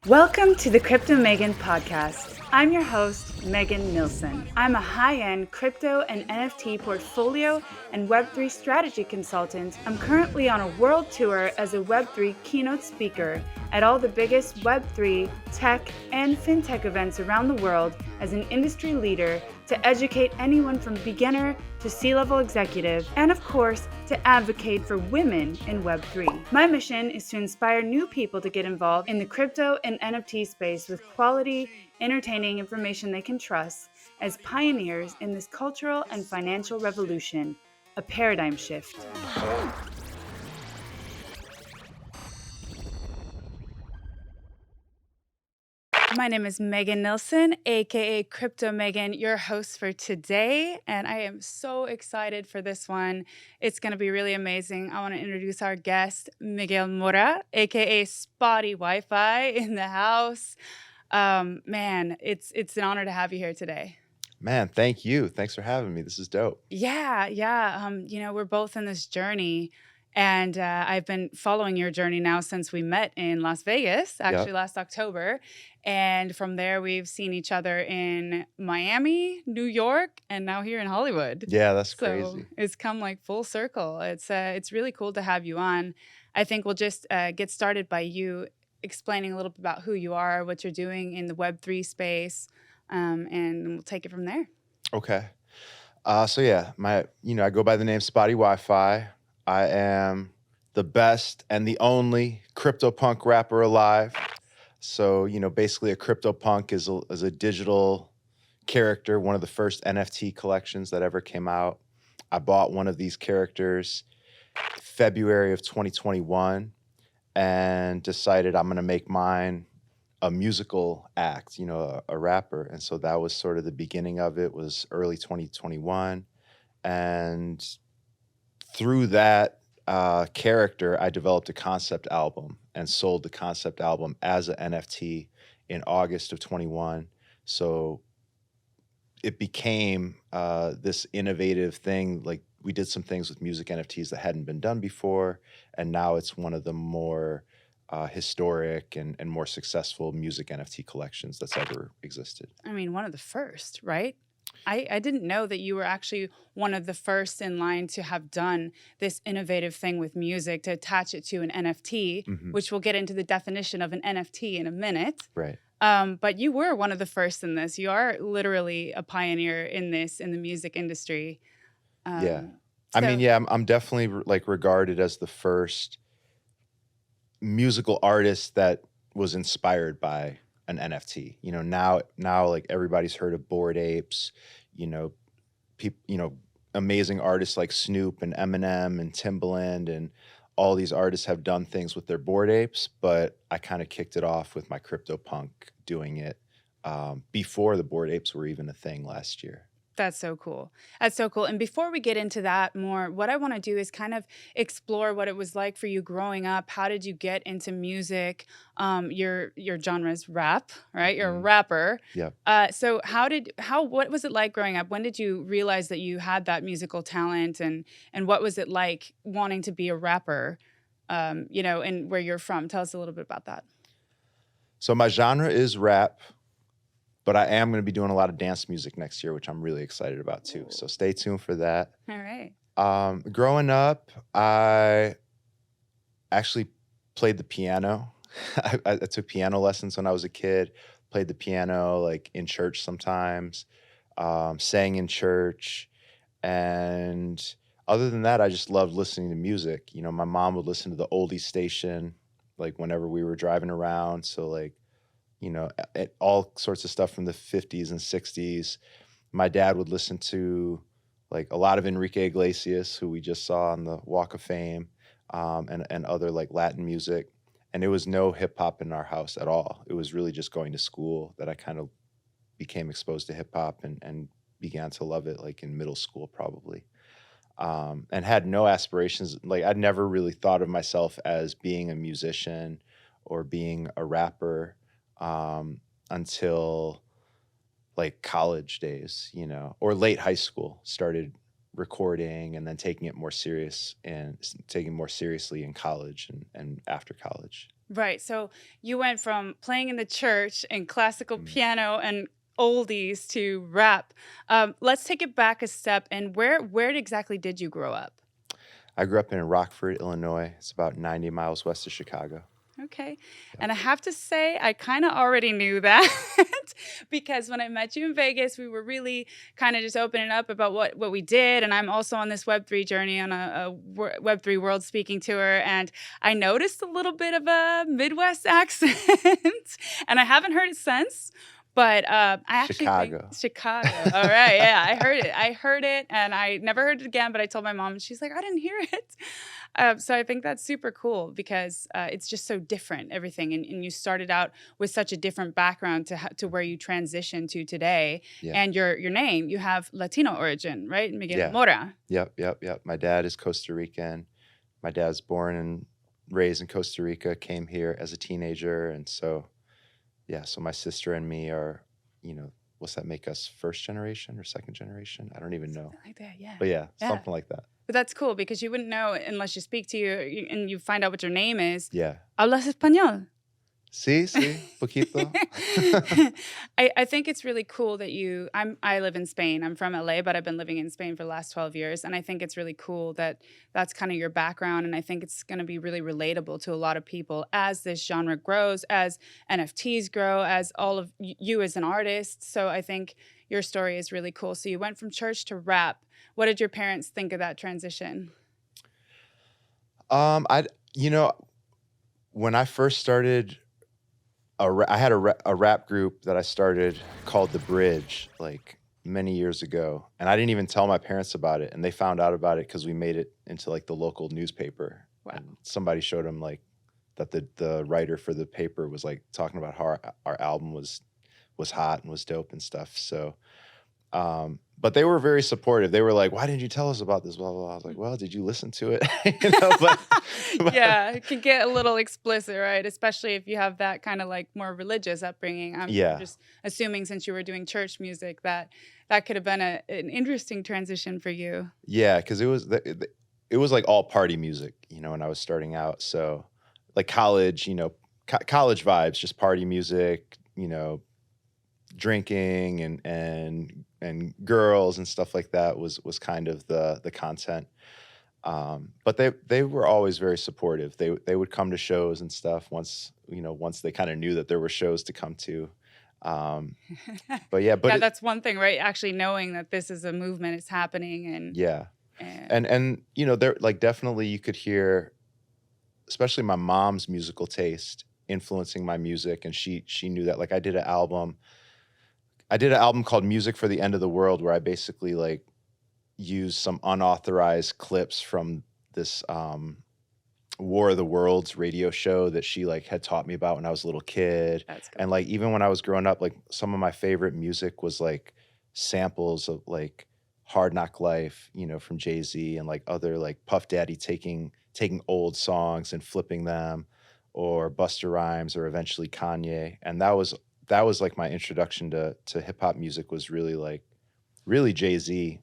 Welcome to the Crypto Megan podcast. I'm your host, Megan Nilsson. I'm a high-end crypto and NFT portfolio and Web3 strategy consultant. I'm currently on a world tour as a Web3 keynote speaker at all the biggest Web3, tech, and fintech events around the world as an industry leader to educate anyone from beginner to C-level executive, and of course, to advocate for women in Web3. My mission is to inspire new people to get involved in the crypto and NFT space with quality, entertaining information they can trust as pioneers in this cultural and financial revolution, a paradigm shift. My name is Megan Nilsson, aka Crypto Megan, your host for today, and I am so excited for this one. It's going to be really amazing. I want to introduce our guest, Miguel Mora, aka Spottie Wi-Fi in the house. Man, it's an honor to have you here today. Man, thank you. Thanks for having me. This is dope. Yeah. We're both in this journey. And I've been following your journey now since we met in Las Vegas, actually Yep. last October. And from there, we've seen each other in Miami, New York, and now here in Hollywood. Yeah, that's So crazy. it's come like full circle. It's really cool to have you on. I think we'll just get started by you explaining a little bit about who you are, what you're doing in the Web3 space, and we'll take it from there. Okay. So yeah, I go by the name Spottie Wi-Fi. I am the best and the only CryptoPunk rapper alive. So, basically a CryptoPunk is a digital character, one of the first NFT collections that ever came out. I bought one of these characters February of 2021 and decided I'm going to make mine a musical act, a rapper. And so that was sort of the beginning of it, was early 2021. And through that character, I developed a concept album and sold the concept album as an NFT in August of 21. So it became this innovative thing. Like, we did some things with music NFTs that hadn't been done before, and now it's one of the more historic and more successful music NFT collections that's ever existed. I mean, one of the first, right? I didn't know that you were actually one of the first in line to have done this innovative thing with music to attach it to an NFT, Mhm. which we'll get into the definition of an NFT in a minute. Right. But you were one of the first in this. You are literally a pioneer in this, in the music industry. Yeah. Um, I mean, so, yeah, I'm definitely like regarded as the first musical artist that was inspired by an NFT. Now like everybody's heard of Bored Apes, people, amazing artists like Snoop and Eminem and Timbaland and all these artists have done things with their Bored Apes, but I kind of kicked it off with my CryptoPunk doing it before the Bored Apes were even a thing last year. That's so cool. That's so cool. And before we get into that more, what I want to do is kind of explore what it was like for you growing up. How did you get into music? Your genre is rap, right? You're a Mhm. rapper. Yep. What was it like growing up? When did you realize that you had that musical talent, and what was it like wanting to be a rapper? And where you're from. Tell us a little bit about that. So my genre is rap, but I am going to be doing a lot of dance music next year, which I'm really excited about too. So stay tuned for that. All right. Growing up, I actually played the piano. I took piano lessons when I was a kid, played the piano like in church sometimes, sang in church. And other than that, I just loved listening to music. My mom would listen to the oldies station, like whenever we were driving around. So like, all sorts of stuff from the 50s and 60s. My dad would listen to like a lot of Enrique Iglesias, who we just saw on the Walk of Fame, and other like Latin music. And it was no hip hop in our house at all. It was really just going to school that I kind of became exposed to hip hop and began to love it like in middle school probably. And had no aspirations. Like, I'd never really thought of myself as being a musician or being a rapper until like college days, or late high school. Started recording and then taking it more serious and taking more seriously in college and after college. Right. So you went from playing in the church and classical Mm. piano and oldies to rap. Let's take it back a step. And where exactly did you grow up? I grew up in Rockford, Illinois. It's about 90 miles west of Chicago. Okay. Yep. And I have to say, I kind of already knew that because when I met you in Vegas, we were really kind of just opening up about what we did. And I'm also on this Web3 journey on a Web3 world speaking tour. And I noticed a little bit of a Midwest accent. And I haven't heard it since. But I actually think Chicago. Chicago. All right. Yeah, I heard it. I heard it and I never heard it again. But I told my mom and she's like, I didn't hear it. So I think that's super cool because it's just so different, everything. And you started out with such a different background to where you transitioned to today. Yeah. And your name, you have Latino origin, right? Miguel Yeah. Mora. Yep. My dad is Costa Rican. My dad's born and raised in Costa Rica, came here as a teenager. And so, yeah, so my sister and me are, what's that make us, first generation or second generation? I don't even know. Something like that, yeah. But yeah, Yeah. something like that. But that's cool because you wouldn't know unless you speak to and you find out what your name is. Yeah. Hablas español. Sí, poquito. I think it's really cool that I live in Spain. I'm from LA, but I've been living in Spain for the last 12 years. And I think it's really cool that that's kind of your background. And I think it's going to be really relatable to a lot of people as this genre grows, as NFTs grow, as all of you as an artist. So I think your story is really cool. So you went from church to rap. What did your parents think of that transition? When I first started, I had a rap group that I started called The Bridge, like many years ago, and I didn't even tell my parents about it, and they found out about it because we made it into like the local newspaper. Wow. And somebody showed them like that the writer for the paper was like talking about how our album was hot and was dope and stuff. So, but they were very supportive. They were like, "Why didn't you tell us about this?" Blah blah blah. I was like, "Well, did you listen to it?" Yeah, it can get a little explicit, right? Especially if you have that kind of like more religious upbringing. I'm just assuming since you were doing church music that could have been an interesting transition for you. Yeah, because it was like all party music, when I was starting out. So like college, college vibes, just party music, drinking and girls and stuff like that was kind of the content. But they were always very supportive. They would come to shows and stuff once they kind of knew that there were shows to come to. But yeah, that's one thing, right? Actually knowing that this is a movement, it's happening, and yeah, and there like definitely you could hear, especially my mom's musical taste influencing my music, and she knew that. Like I did an album called Music for the End of the World, where I basically like used some unauthorized clips from this War of the Worlds radio show that she like had taught me about when I was a little kid. That's cool. And like even when I was growing up, like some of my favorite music was like samples of like Hard Knock Life, from Jay-Z, and like other like Puff Daddy taking old songs and flipping them, or Busta Rhymes, or eventually Kanye. And that was like my introduction to hip hop music, was really Jay-Z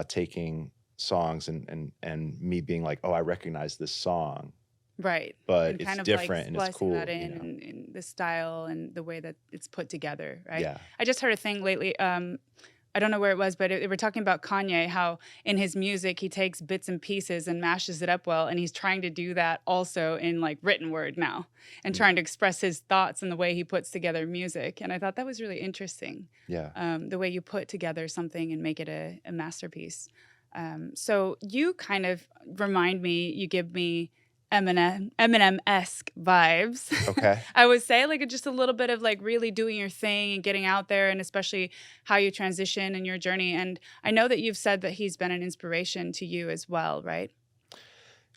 taking songs and me being like, oh, I recognize this song. Right. But and it's kind of different like and it's cool. that in the style and the way that it's put together, right? Yeah. I just heard a thing lately. I don't know where it was, but they were talking about Kanye, how in his music he takes bits and pieces and mashes it up well, and he's trying to do that also in like written word now, and trying to express his thoughts and the way he puts together music. And I thought that was really interesting. Yeah. The way you put together something and make it a masterpiece. So you kind of remind me, you give me Eminem-esque vibes. Okay. I would say like just a little bit of like really doing your thing and getting out there, and especially how you transition in your journey. And I know that you've said that he's been an inspiration to you as well, right?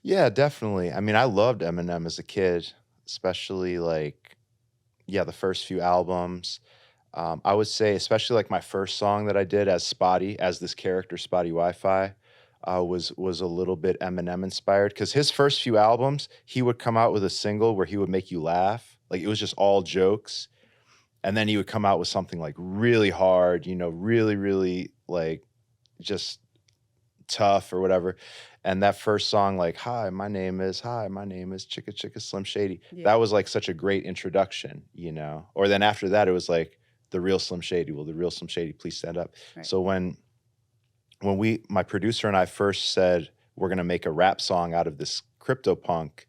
Yeah, definitely. I mean, I loved Eminem as a kid, especially like, the first few albums. I would say, especially like my first song that I did as Spottie, as this character, Spottie Wi-Fi, was a little bit Eminem inspired, because his first few albums, he would come out with a single where he would make you laugh. Like it was just all jokes. And then he would come out with something like really hard, really, really like just tough or whatever. And that first song, like, hi, my name is Chicka Chicka Slim Shady. Yeah. That was like such a great introduction, Or then after that, it was like the real Slim Shady. Will the real Slim Shady please stand up? Right. So when my producer and I first said we're gonna make a rap song out of this CryptoPunk,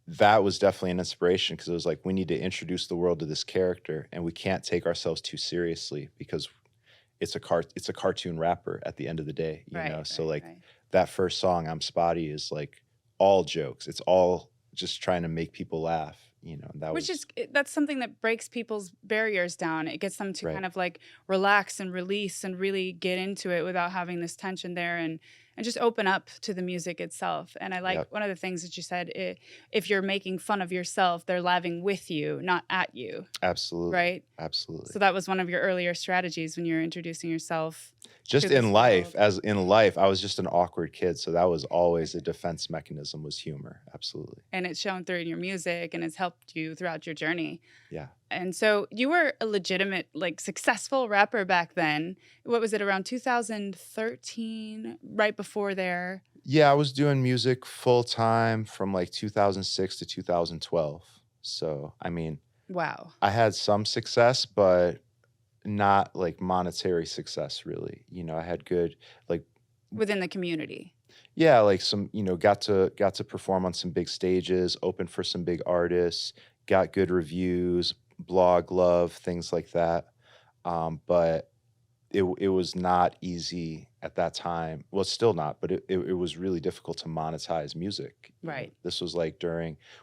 that was definitely an inspiration because it was like we need to introduce the world to this character, and we can't take ourselves too seriously because it's a cartoon rapper at the end of the day, So like that first song, I'm Spottie, is like all jokes. It's all just trying to make people laugh, and that's something that breaks people's barriers down. It gets them to Right. kind of like relax and release and really get into it without having this tension there, and just open up to the music itself. And I like Yep. one of the things that you said, if you're making fun of yourself, they're laughing with you, not at you. Absolutely. Right? Absolutely. So that was one of your earlier strategies when you're introducing yourself. Just to this in life, world. I was just an awkward kid. So that was always a defense mechanism, was humor. Absolutely. And it's shown through in your music, and it's helped you throughout your journey. Yeah. And so you were a legitimate, like, successful rapper back then. What was it, around 2013, right before there? Yeah, I was doing music full time from like 2006 to 2012. So, I mean, Wow. I had some success, but not like monetary success, really. I had good, like, Within the community. yeah, like some, got to perform on some big stages, open for some big artists, got good reviews, blog love, things like that. But it was not easy at that time. Well, it's still not, but it was really difficult to monetize music. Right. This was like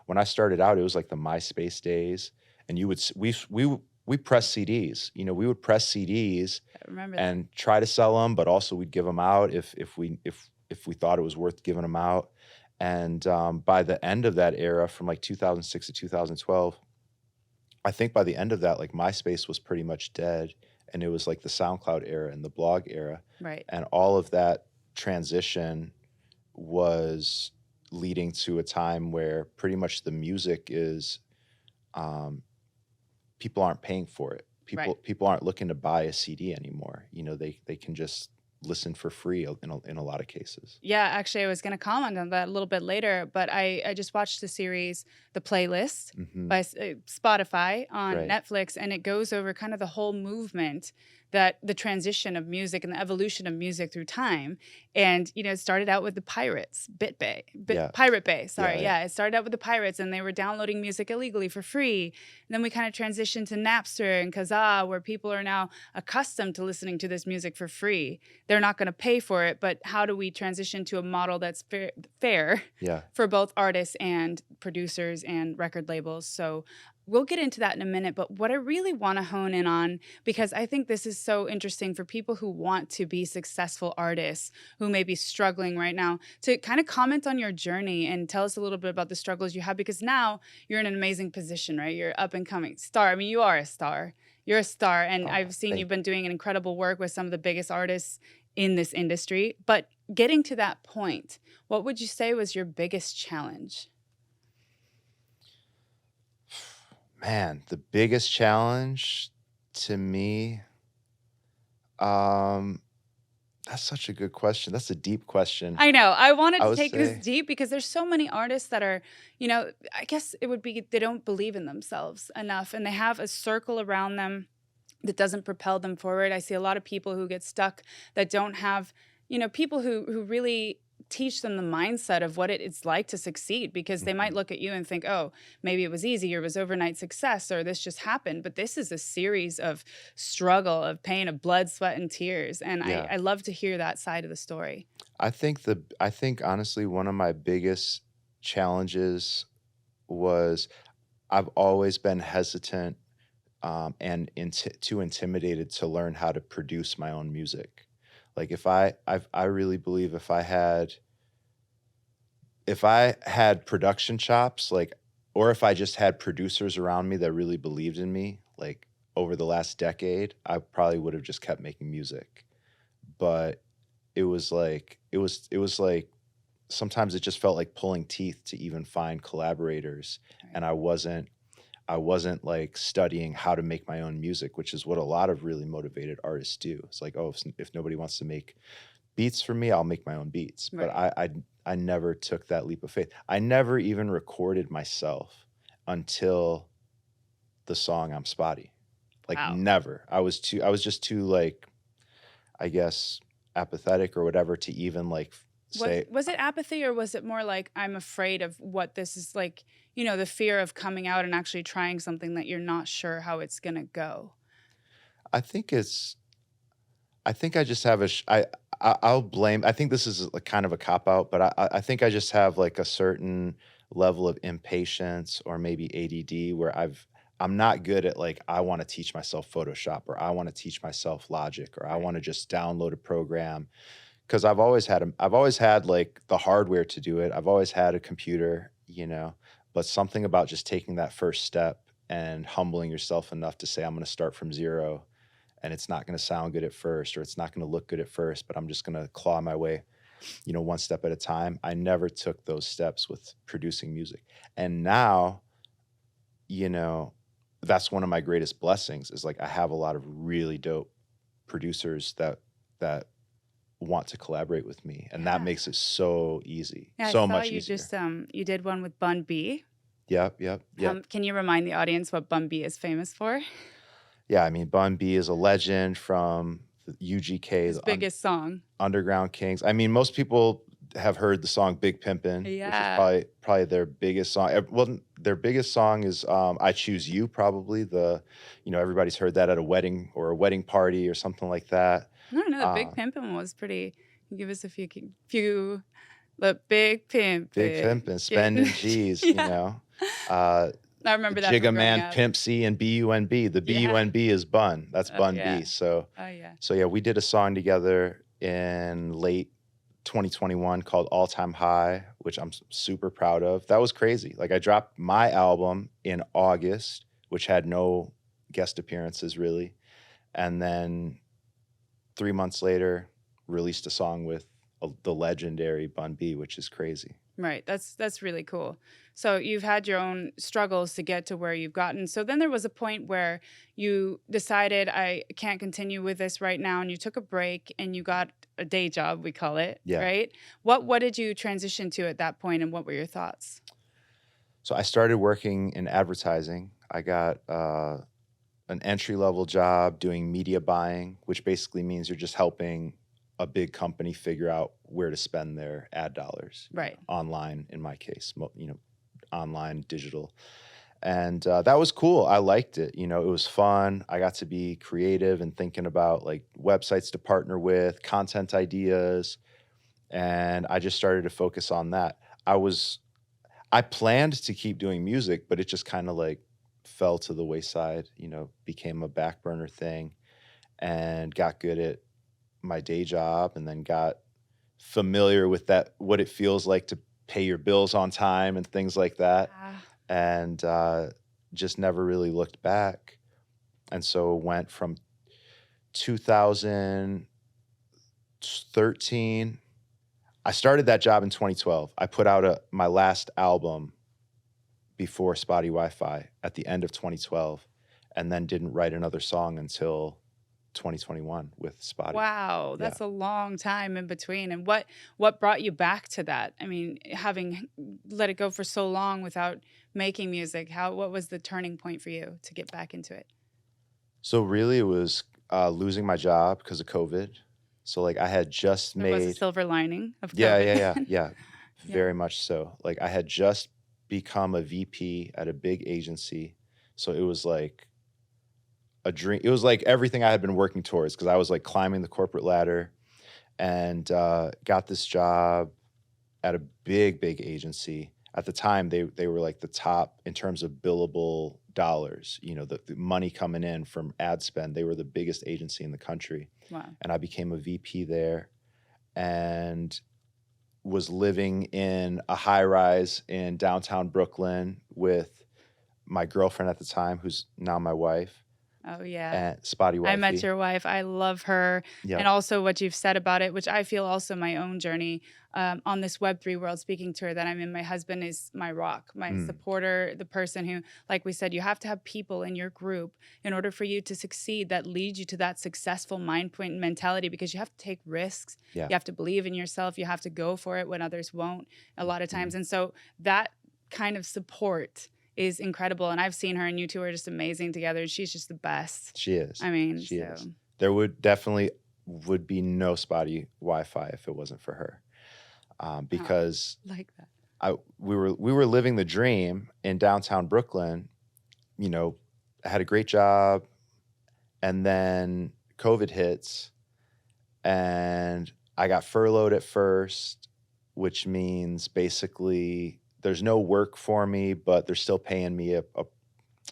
when I started out, it was like the MySpace days, and we press CDs. We would press CDs I remember that. and try to sell them, but also we'd give them out if we thought it was worth giving them out. And by the end of that era, from like 2006 to 2012, I think by the end of that, like MySpace was pretty much dead, and it was like the SoundCloud era and the blog era, Right. and all of that transition was leading to a time where pretty much the music is, people aren't paying for it. People aren't looking to buy a CD anymore. They can just listen for free in a lot of cases. Yeah, actually, I was going to comment on that a little bit later, but I just watched the series, The Playlist, by Spotify on Right. Netflix, and it goes over kind of the whole movement, that the transition of music and the evolution of music through time. And, it started out with the Pirates, Yeah. Pirate Bay, sorry. Yeah. It started out with the Pirates, and they were downloading music illegally for free. And then we kind of transitioned to Napster and Kazaa, where people are now accustomed to listening to this music for free. They're not going to pay for it, but how do we transition to a model that's fair Yeah. for both artists and producers and record labels? So we'll get into that in a minute, but what I really want to hone in on, because I think this is so interesting for people who want to be successful artists who may be struggling right now, to kind of comment on your journey and tell us a little bit about the struggles you have, because now you're in an amazing position, right? You're up and coming star. I mean, you are a star. You're a star, and I've seen you've been doing an incredible work with some of the biggest artists in this industry. But getting to that point, what would you say was your biggest challenge? Man, the biggest challenge to me, that's such a good question. That's a deep question. I know. I wanted I to would take say- this deep because there's so many artists that are, I guess it would be they don't believe in themselves enough, and they have a circle around them that doesn't propel them forward. I see a lot of people who get stuck that don't have, people who really teach them the mindset of what it's like to succeed, because they might look at you and think, oh, maybe it was easy, or it was overnight success, or this just happened. But this is a series of struggle, of pain, of blood, sweat, and tears. And Yeah. I love to hear that side of the story. I think honestly, one of my biggest challenges was I've always been hesitant, and too intimidated to learn how to produce my own music. Like I really believe if I had production chops, like, or if I just had producers around me that really believed in me, like over the last decade, I probably would have just kept making music. But it was like sometimes it just felt like pulling teeth to even find collaborators. Right. And I wasn't like studying how to make my own music, which is what a lot of really motivated artists do. It's like, oh, if nobody wants to make beats for me, I'll make my own beats. But Right. I never took that leap of faith. I never even recorded myself until the song I'm Spottie. Like Wow. never. I was just too like, I guess, apathetic or whatever to even like say. Was it apathy, or was it more like, I'm afraid of what this is like, the fear of coming out and actually trying something that you're not sure how it's going to go? I think it's I think I just have I'll blame. I think this is like kind of a cop out, but I think I just have like a certain level of impatience or maybe ADD where I'm not good at like I want to teach myself Photoshop or I want to teach myself Logic or I Right. want to just download a program because I've always had like the hardware to do it. I've always had a computer, but something about just taking that first step and humbling yourself enough to say I'm going to start from zero and it's not going to sound good at first or it's not going to look good at first, but I'm just going to claw my way, one step at a time. I never took those steps with producing music. And now, you know, that's one of my greatest blessings is like I have a lot of really dope producers that want to collaborate with me and that Yeah. makes it so easy, Yeah, I so saw much you easier. just you did one with Bun B. Yep. Can you remind the audience what Bun B is famous for? Yeah, I mean, Bun B is a legend from the UGK, His biggest song. Underground Kings. I mean, most people have heard the song Big Pimpin', which is Yeah. probably their biggest song. Well, their biggest song is I Choose You, probably. Everybody's heard that at a wedding or a wedding party or something like that. I don't know. The Big Uh, Pimpin' was pretty. Give us a few. The Big Big Pimpin'. Pimpin', spending G's, Yeah. Uh, I remember that from growing Jiggaman, up. Pimp C, and BUNB. The Yeah. BUNB is Bun. That's Oh, Bun yeah. B. So yeah. yeah, we did a song together in late 2021 called All Time High, which I'm super proud of. That was crazy. Like I dropped my album in August, which had no guest appearances really. And then 3 months later, released a song with the legendary Bun B, which is crazy. Right. That's really cool. So you've had your own struggles to get to where you've gotten. So then there was a point where you decided I can't continue with this right now, and you took a break and you got a day job, we call it, Yeah. right? What did you transition to at that point, and what were your thoughts? So I started working in advertising. I got an entry-level job doing media buying, which basically means you're just helping a big company figure out where to spend their ad dollars. Right. Online, in my case, online, digital. And that was cool. I liked it. It was fun. I got to be creative and thinking about like websites to partner with, content ideas. And I just started to focus on that. I planned to keep doing music, but it just kind of like fell to the wayside, became a back burner thing and got good at my day job and then got familiar with that, what it feels like to pay your bills on time and things like that. And just never really looked back. And so went from 2013. I started that job in 2012. I put out my last album before Spottie Wi-Fi at the end of 2012 and then didn't write another song until 2021 with Spottie. Wow, that's a long time in between. And what brought you back to that? I mean, having let it go for so long without making music, what was the turning point for you to get back into it? So really it was losing my job because of COVID. So like I had just There was a made silver lining of COVID. yeah, very much so. Like I had just become a VP at a big agency. So it was like a dream. It was like everything I had been working towards because I was like climbing the corporate ladder and got this job at a big agency. At the time, they were like the top in terms of billable dollars, the money coming in from ad spend. They were the biggest agency in the country. Wow. And I became a VP there and was living in a high rise in downtown Brooklyn with my girlfriend at the time, who's now my wife. Oh, yeah. and Spottie I met Wifi. your wife. I love her. Yep. And also what you've said about it, which I feel also my own journey on this Web3 world, speaking to her that I'm in. My husband is my rock, my supporter, the person who, like we said, you have to have people in your group in order for you to succeed that lead you to that successful mind point and mentality, because you have to take risks. Yeah. You have to believe in yourself. You have to go for it when others won't a lot of times. And so that kind of support is incredible. And I've seen her, and you two are just amazing together. She's just the best. She is. I mean, she so. is. There would definitely would be no Spottie Wi-Fi if it wasn't for her, because like that. we were living the dream in downtown Brooklyn. You know, I had a great job, and then COVID hits, and I got furloughed at first, which means basically there's no work for me, but they're still paying me a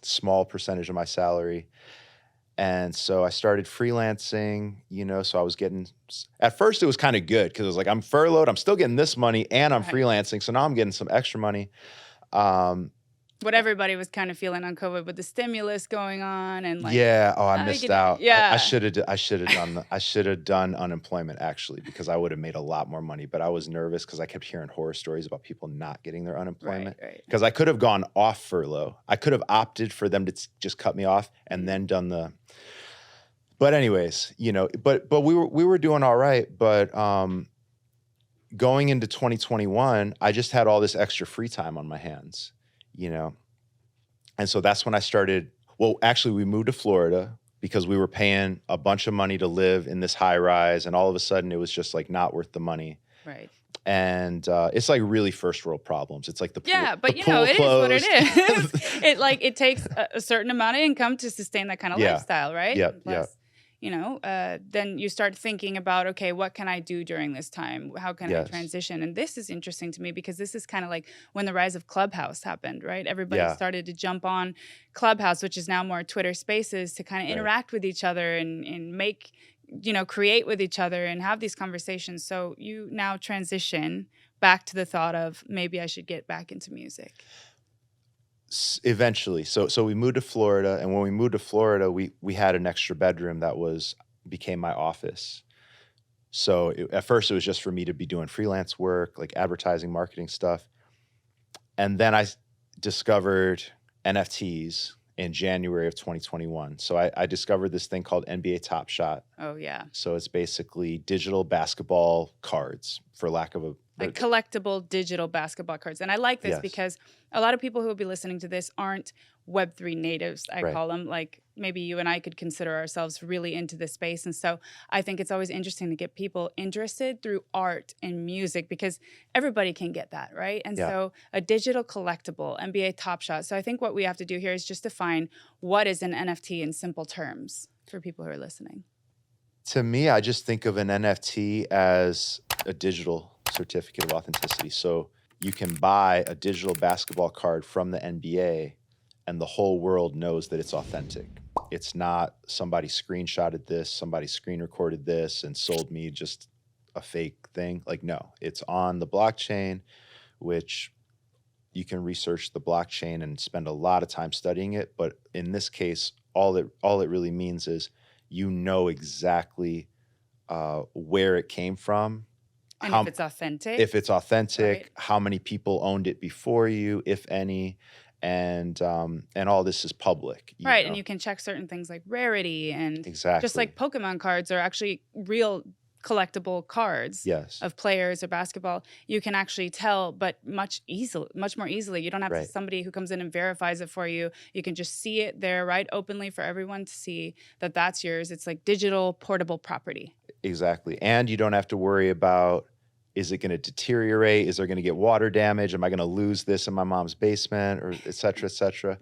small percentage of my salary. And so I started freelancing, you know, so I was getting, at first it was kind of good because it was like, I'm furloughed, I'm still getting this money, and I'm freelancing. So now I'm getting some extra money. What everybody was kind of feeling on COVID with the stimulus going on, and like, I missed out. Yeah, I should have done unemployment, actually, because I would have made a lot more money. But I was nervous because I kept hearing horror stories about people not getting their unemployment. Because I could have gone off furlough. I could have opted for them to just cut me off and then done the. But anyways, you know, but we were doing all right. But going into 2021, I just had all this extra free time on my hands, you know. And so that's when I started. Well, actually, we moved to Florida because we were paying a bunch of money to live in this high rise. And all of a sudden, it was just like not worth the money. Right. And it's like really first world problems. It's like the pool, but you know, it closed. Is what it is. It takes a certain amount of income to sustain that kind of lifestyle, right? Yeah. Plus, you know, then you start thinking about, okay, what can I do during this time? How can I transition? And this is interesting to me because this is kind of like when the rise of Clubhouse happened, right? Everybody started to jump on Clubhouse, which is now more Twitter Spaces, to kind of interact with each other and make, you know, create with each other and have these conversations. So you now transition back to the thought of maybe I should get back into music. Eventually. So we moved to Florida, and when we moved to Florida, we had an extra bedroom that became my office. So at first it was just for me to be doing freelance work, like advertising, marketing stuff. And then I discovered NFTs in January of 2021. So I discovered this thing called NBA Top Shot. Oh, yeah. So it's basically digital basketball cards, for lack of a... Like collectible digital basketball cards. And I like this because a lot of people who will be listening to this aren't Web3 natives, I call them. Like maybe you and I could consider ourselves really into this space. And so I think it's always interesting to get people interested through art and music, because everybody can get that, right? And so a digital collectible, NBA Top Shot. So I think what we have to do here is just define what is an NFT in simple terms for people who are listening. To me, I just think of an NFT as a digital certificate of authenticity. So you can buy a digital basketball card from the NBA and the whole world knows that it's authentic. It's not somebody screenshotted this, somebody screen recorded this and sold me just a fake thing. Like, no, it's on the blockchain, which you can research the blockchain and spend a lot of time studying it. But in this case, all it really means is you know exactly where it came from. And if it's authentic. If it's authentic, how many people owned it before you, if any, and all this is public. You know? And you can check certain things like rarity and exactly. Just like Pokemon cards are actually real collectible cards of players or basketball. You can actually tell, but much more easily. You don't have to, somebody who comes in and verifies it for you. You can just see it there right openly for everyone to see that that's yours. It's like digital portable property. Exactly. And you don't have to worry about, is it going to deteriorate? Is there going to get water damage? Am I going to lose this in my mom's basement, or et cetera, et cetera?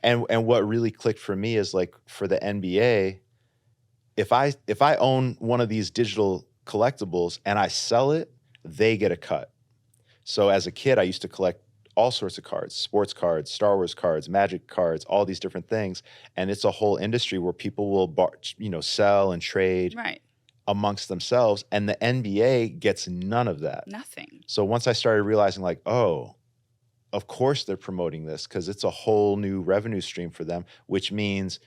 And what really clicked for me is, like, for the NBA, if I own one of these digital collectibles and I sell it, they get a cut. So as a kid, I used to collect all sorts of cards, sports cards, Star Wars cards, Magic cards, all these different things. And it's a whole industry where people will sell and trade amongst themselves, and the NBA gets none of that. Nothing. So once I started realizing, like, oh, of course they're promoting this because it's a whole new revenue stream for them, which means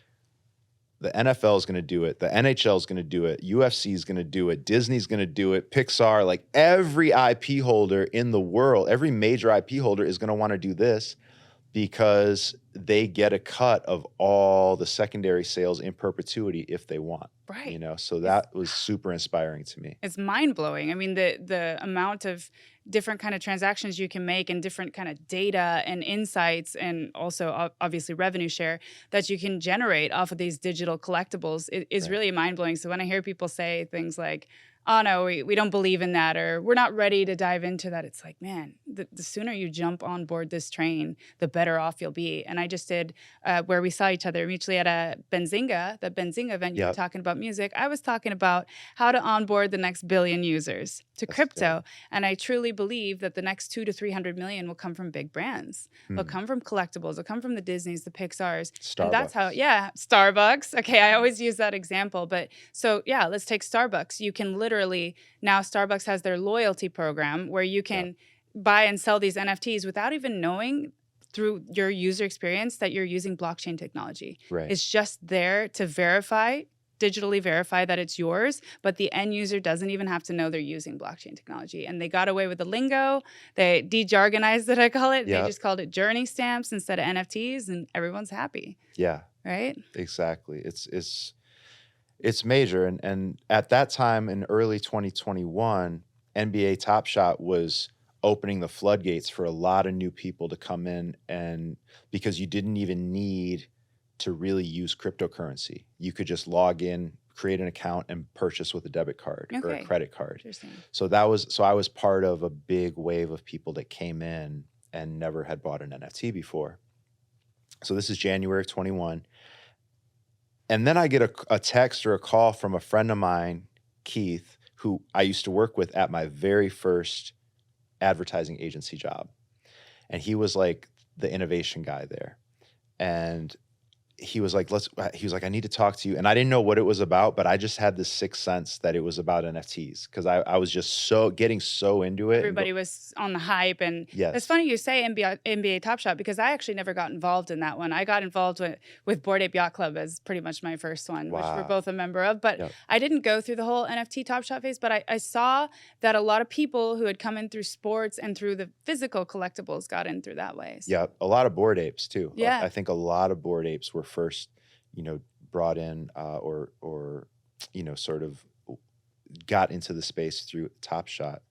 the NFL is going to do it. The NHL is going to do it. UFC is going to do it. Disney's going to do it. Pixar, like every IP holder in the world, every major IP holder is going to want to do this because they get a cut of all the secondary sales in perpetuity if they want. Right. You know, so that was super inspiring to me. It's mind-blowing. I mean, the amount of different kind of transactions you can make and different kind of data and insights and also obviously revenue share that you can generate off of these digital collectibles is really mind-blowing. So when I hear people say things like, oh no, we don't believe in that, or we're not ready to dive into that, it's like, man, the sooner you jump on board this train, the better off you'll be. And I just did where we saw each other mutually at the Benzinga event. You were talking about music. I was talking about how to onboard the next billion users to crypto. And I truly believe that the next 200 to 300 million will come from big brands. They'll come from collectibles. They'll come from the Disneys, the Pixars. Starbucks. And that's how, Starbucks. Okay, I always use that example. But so, let's take Starbucks. You can literally, now Starbucks has their loyalty program where you can buy and sell these NFTs without even knowing through your user experience that you're using blockchain technology. Right. It's just there to digitally verify that it's yours, but the end user doesn't even have to know they're using blockchain technology. And they got away with the lingo. They de-jargonized it, I call it. They just called it journey stamps instead of NFTs, and everyone's happy. Yeah. Right? Exactly. It's major. And at that time in early 2021, NBA Top Shot was opening the floodgates for a lot of new people to come in, and because you didn't even need to really use cryptocurrency. You could just log in, create an account, and purchase with a debit card or a credit card. Interesting. So I was part of a big wave of people that came in and never had bought an NFT before. So this is January of 21. And then I get a text or a call from a friend of mine, Keith, who I used to work with at my very first advertising agency job. And he was like the innovation guy there. And he was like, I need to talk to you. And I didn't know what it was about, but I just had this sixth sense that it was about NFTs because I was just getting so into it. Everybody was on the hype. And yes. It's funny you say NBA Top Shot because I actually never got involved in that one. I got involved with Bored Ape Yacht Club as pretty much my first one, which we're both a member of. But I didn't go through the whole NFT Top Shot phase, but I saw that a lot of people who had come in through sports and through the physical collectibles got in through that way. So. Yeah, a lot of Bored Apes too. Yeah. I think a lot of Bored Apes were first, brought in or sort of got into the space through Top Shot.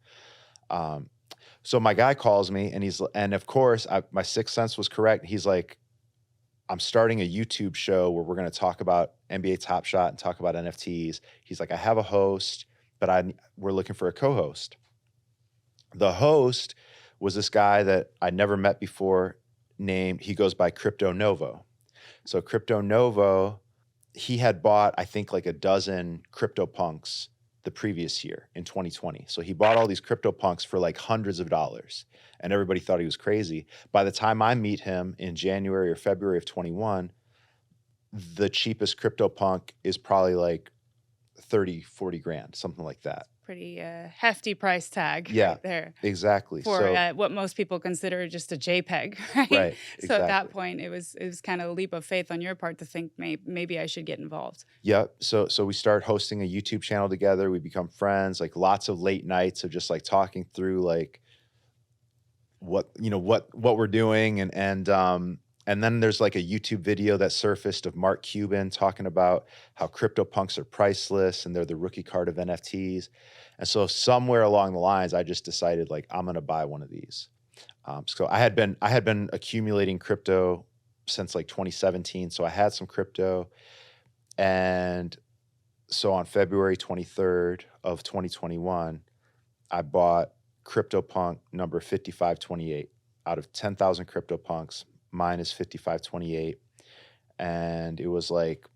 So my guy calls me and of course my sixth sense was correct. He's like, I'm starting a YouTube show where we're going to talk about NBA Top Shot and talk about NFTs. He's like, I have a host, but we're looking for a co-host. The host was this guy that I never met before he goes by Crypto Novo. So Crypto Novo, he had bought, I think, like a dozen CryptoPunks the previous year in 2020. So he bought all these CryptoPunks for like hundreds of dollars, and everybody thought he was crazy. By the time I meet him in January or February of 21, the cheapest CryptoPunk is probably like 30, 40 grand, something like that. Pretty hefty price tag right there. Exactly. For what most people consider just a JPEG, right? Right. So at that point, it was kind of a leap of faith on your part to think maybe I should get involved. Yep. So we start hosting a YouTube channel together. We become friends, like lots of late nights of just like talking through like what we're doing. And then there's like a YouTube video that surfaced of Mark Cuban talking about how CryptoPunks are priceless and they're the rookie card of NFTs. And so somewhere along the lines, I just decided like, I'm going to buy one of these. So I had been accumulating crypto since like 2017. So I had some crypto. And so on February 23rd of 2021, I bought CryptoPunk number 5528 out of 10,000 CryptoPunks. Mine is 5528, and it was like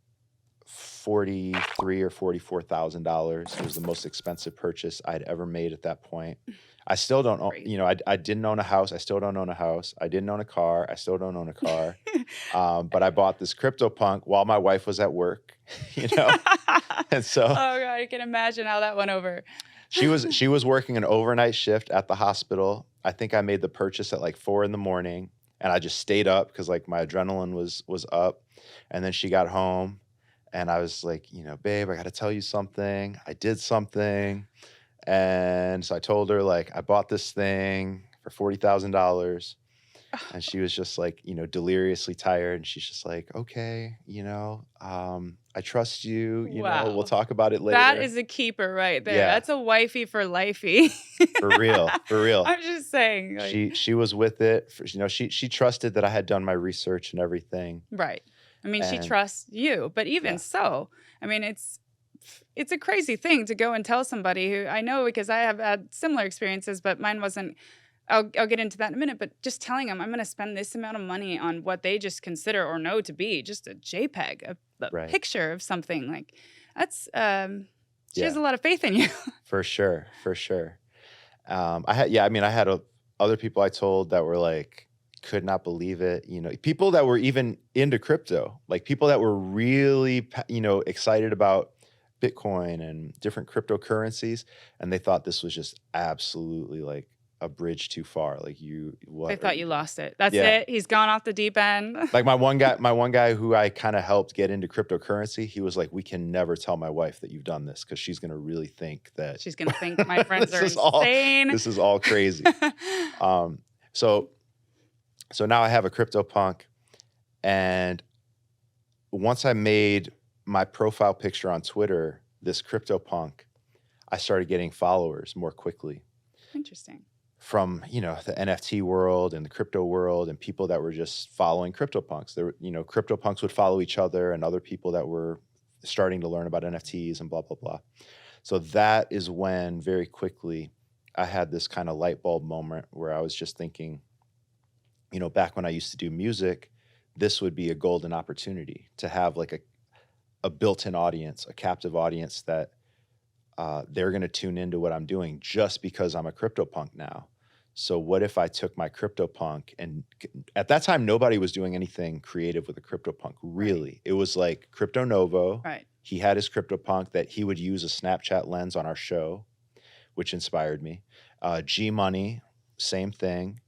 $43,000 or $44,000. It was the most expensive purchase I'd ever made at that point. I still don't own, I didn't own a house. I still don't own a house. I didn't own a car. I still don't own a car. But I bought this CryptoPunk while my wife was at work, and so. Oh God, I can imagine how that went over. She was working an overnight shift at the hospital. I think I made the purchase at like 4 a.m. And I just stayed up because like my adrenaline was up. And then she got home And I was like, babe, I got to tell you something. I did something. And so I told her, like, I bought this thing for $40,000. And she was just like, deliriously tired. And she's just like, okay, I trust you, we'll Wow. talk about it That later. is a keeper right there. Yeah. That's a wifey for lifey. For real, for real. I'm just saying. Like, She was with it. She trusted that I had done my research and everything. right. I mean, she And trusts you, but even yeah, so, I mean, it's a crazy thing to go and tell somebody who I know because I have had similar experiences, but mine wasn't. I'll get into that in a minute, but just telling them I'm going to spend this amount of money on what they just consider or know to be just a JPEG, a right. picture of something, like that's she has Yeah. a lot of faith in you. For sure, for sure. I had other people I told that were like, could not believe it. People that were even into crypto, like people that were really, excited about Bitcoin and different cryptocurrencies, and they thought this was just absolutely like a bridge too far. Like They thought you lost it. That's Yeah. it. He's gone off the deep end. Like my one guy who I kind of helped get into cryptocurrency, he was like, we can never tell my wife that you've done this because she's going to really think that She's going to think my friends are insane. This is all crazy. So now I have a CryptoPunk, and once I made my profile picture on Twitter, this CryptoPunk, I started getting followers more quickly. Interesting. From, the NFT world and the crypto world and people that were just following CryptoPunks. There were, CryptoPunks would follow each other and other people that were starting to learn about NFTs and blah, blah, blah. So that is when very quickly I had this kind of light bulb moment where I was just thinking, back when I used to do music, this would be a golden opportunity to have like a built-in audience, a captive audience that they're going to tune into what I'm doing just because I'm a CryptoPunk now. So what if I took my CryptoPunk, and at that time, nobody was doing anything creative with a CryptoPunk, really. Right. It was like Crypto Novo. Right. He had his CryptoPunk that he would use a Snapchat lens on our show, which inspired me. G Money, same thing.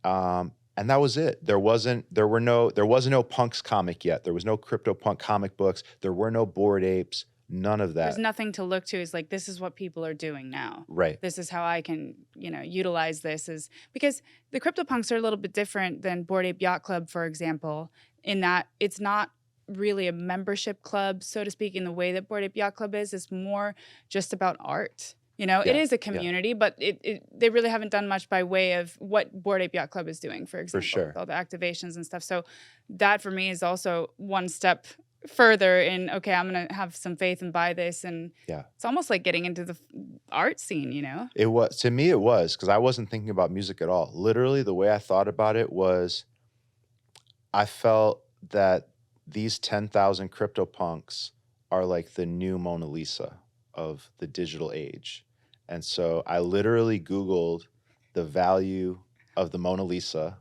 And that was it. There was no Punks comic yet. There was no CryptoPunk comic books. There were no Bored Apes. None of that. There's nothing to look to. It's like, this is what people are doing now. Right. This is how I can, utilize this, is because the CryptoPunks are a little bit different than Bored Ape Yacht Club, for example, in that it's not really a membership club, so to speak, in the way that Bored Ape Yacht Club is. It's more just about art. It is a community, but they really haven't done much by way of what Bored Ape Yacht Club is doing, for example, for sure. With all the activations and stuff. So that for me is also one step further in, okay, I'm going to have some faith and buy this. And it's almost like getting into the art scene, It was, to me, it was, because I wasn't thinking about music at all. Literally, the way I thought about it was, I felt that these 10,000 CryptoPunks are like the new Mona Lisa of the digital age. And so I literally Googled the value of the Mona Lisa,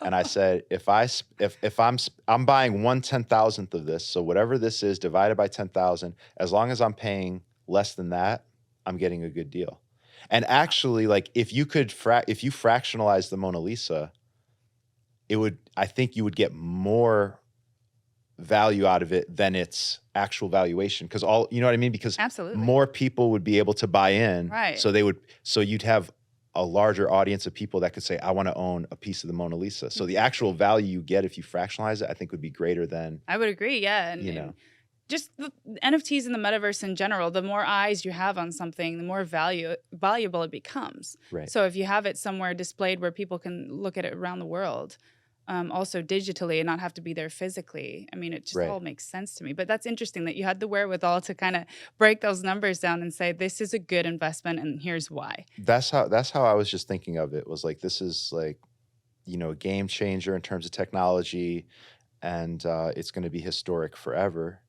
and I said, if I'm buying 1/10,000th of this, so whatever this is divided by 10,000, as long as I'm paying less than that, I'm getting a good deal. And actually, like if you fractionalize the Mona Lisa, I think you would get more value out of it than its actual valuation, because you know what I mean? Because absolutely more people would be able to buy in, right? So you'd have a larger audience of people that could say, I want to own a piece of the Mona Lisa. So the actual value you get if you fractionalize it, I think would be greater than. I would agree, yeah. And just the NFTs in the metaverse in general, the more eyes you have on something, the more valuable it becomes. Right. So if you have it somewhere displayed where people can look at it around the world, also digitally, and not have to be there physically. I mean, it just all makes sense to me. But that's interesting that you had the wherewithal to kind of break those numbers down and say, this is a good investment and here's why. That's how I was just thinking of it, was like, this is like, a game changer in terms of technology, and it's going to be historic forever.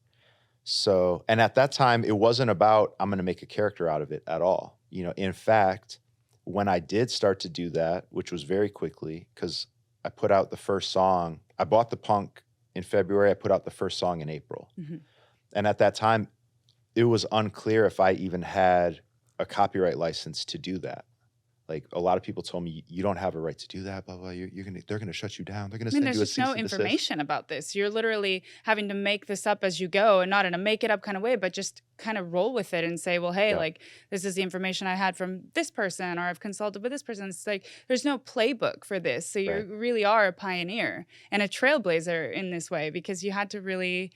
So, and at that time, it wasn't about, I'm going to make a character out of it at all. In fact, when I did start to do that, which was very quickly, because I put out the first song. I bought the punk in February. I put out the first song in April. Mm-hmm. And at that time, it was unclear if I even had a copyright license to do that. Like a lot of people told me, you don't have a right to do that, blah, blah. They're going to shut you down. They're going to I mean, send there's you a just no cease and desist. information about this. You're literally having to make this up as you go, and not in a make it up kind of way, but just kind of roll with it and say, well, hey, Yeah. like, this is the information I had from this person, or I've consulted with this person. It's like, there's no playbook for this. So you Right. really are a pioneer and a trailblazer in this way, because you had to really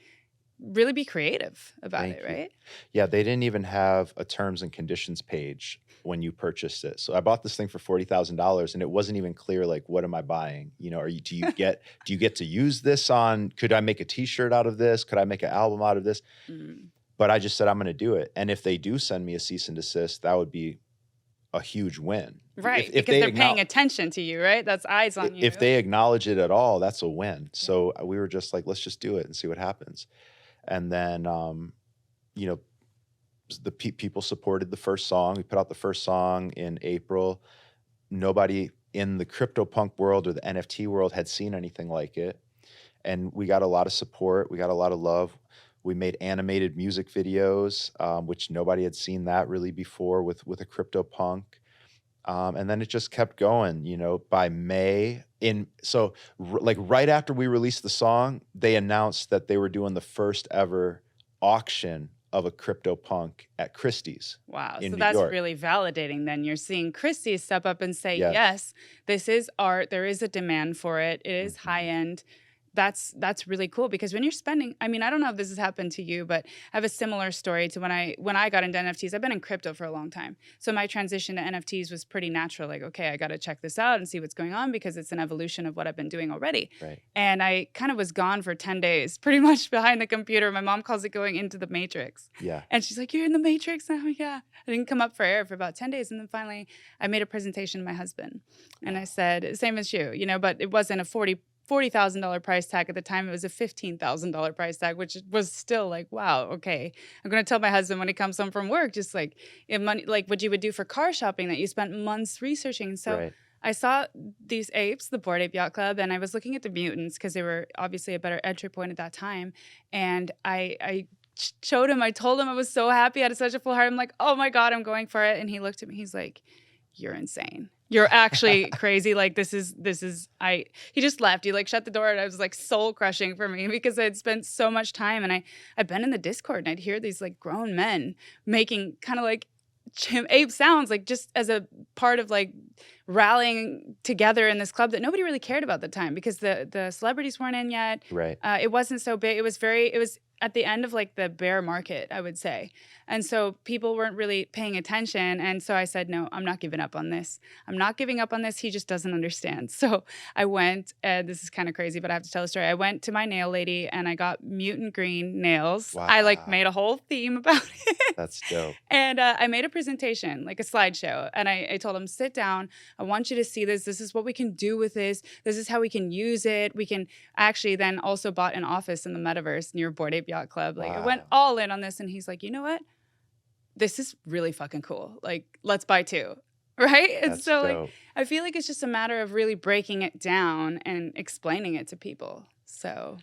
be creative about Thank it, you. right? Yeah, they didn't even have a terms and conditions page when you purchased it. So I bought this thing for $40,000, and it wasn't even clear, like, what am I buying? You know, do you get to use this on? Could I make a T-shirt out of this? Could I make an album out of this? But I just said I'm going to do it, and if they do send me a cease and desist, that would be a huge win. Right, If because they're paying attention to you, right? That's eyes on you. If they acknowledge it at all, that's a win. So we were just like, let's just do it and see what happens. And then, you know, the people supported the first song. We put out the first song in April. Nobody in the CryptoPunk world or the NFT world had seen anything like it. And we got a lot of support. We got a lot of love. We made animated music videos, which nobody had seen that really before with a CryptoPunk. And then it just kept going, you know, by May. Like right after we released the song, they announced that they were doing the first ever auction of a CryptoPunk at Christie's. Wow. In So New that's York. really validating then. You're seeing Christie step up and say, Yes. yes, this is art. There is a demand for it. It is high end. That's really cool, because when you're spending, I mean, I don't know if this has happened to you, but I have a similar story to when I got into NFTs. I've been in crypto for a long time. So my transition to NFTs was pretty natural. Like, okay, I got to check this out and see what's going on, because it's an evolution of what I've been doing already. Right. And I kind of was gone for 10 days, pretty much behind the computer. My mom calls it going into the matrix. Yeah. And she's like, you're in the matrix now? Yeah. I didn't come up for air for about 10 days. And then finally I made a presentation to my husband. And I said, same as you, you know, but it wasn't a $40,000 price tag at the time. It was a $15,000 price tag, which was still like, wow, okay. I'm going to tell my husband when he comes home from work, just like money, like what you would do for car shopping that you spent months researching. So Right. I saw these apes, the Bored Ape Yacht Club, and I was looking at the mutants because they were obviously a better entry point at that time. And I showed him, I told him I was so happy. I had such a full heart. I'm like, oh my God, I'm going for it. And he looked at me, he's like, you're insane. You're actually crazy. Like he just left. He like shut the door, and I was like soul crushing for me, because I had spent so much time, and I'd been in the Discord, and I'd hear these like grown men making kind of like ape sounds, like just as a part of like rallying together in this club that nobody really cared about at the time, because the celebrities weren't in yet. Right. It wasn't so big. It was at the end of like the bear market, I would say. And so people weren't really paying attention. And so I said, no, I'm not giving up on this. I'm not giving up on this. He just doesn't understand. So I went, this is kind of crazy, but I have to tell a story. I went to my nail lady and I got mutant green nails. Wow. I like made a whole theme about it. That's dope. And I made a presentation, like a slideshow. And I told him, sit down. I want you to see this. This is what we can do with this. This is how we can use it. We can actually then also bought an office in the metaverse near Bored Ape Yacht Club. Like I went all in on this. And he's like, you know what? This is really fucking cool. Like, let's buy two. Right? And That's so dope. like, I feel like it's just a matter of really breaking it down and explaining it to people. So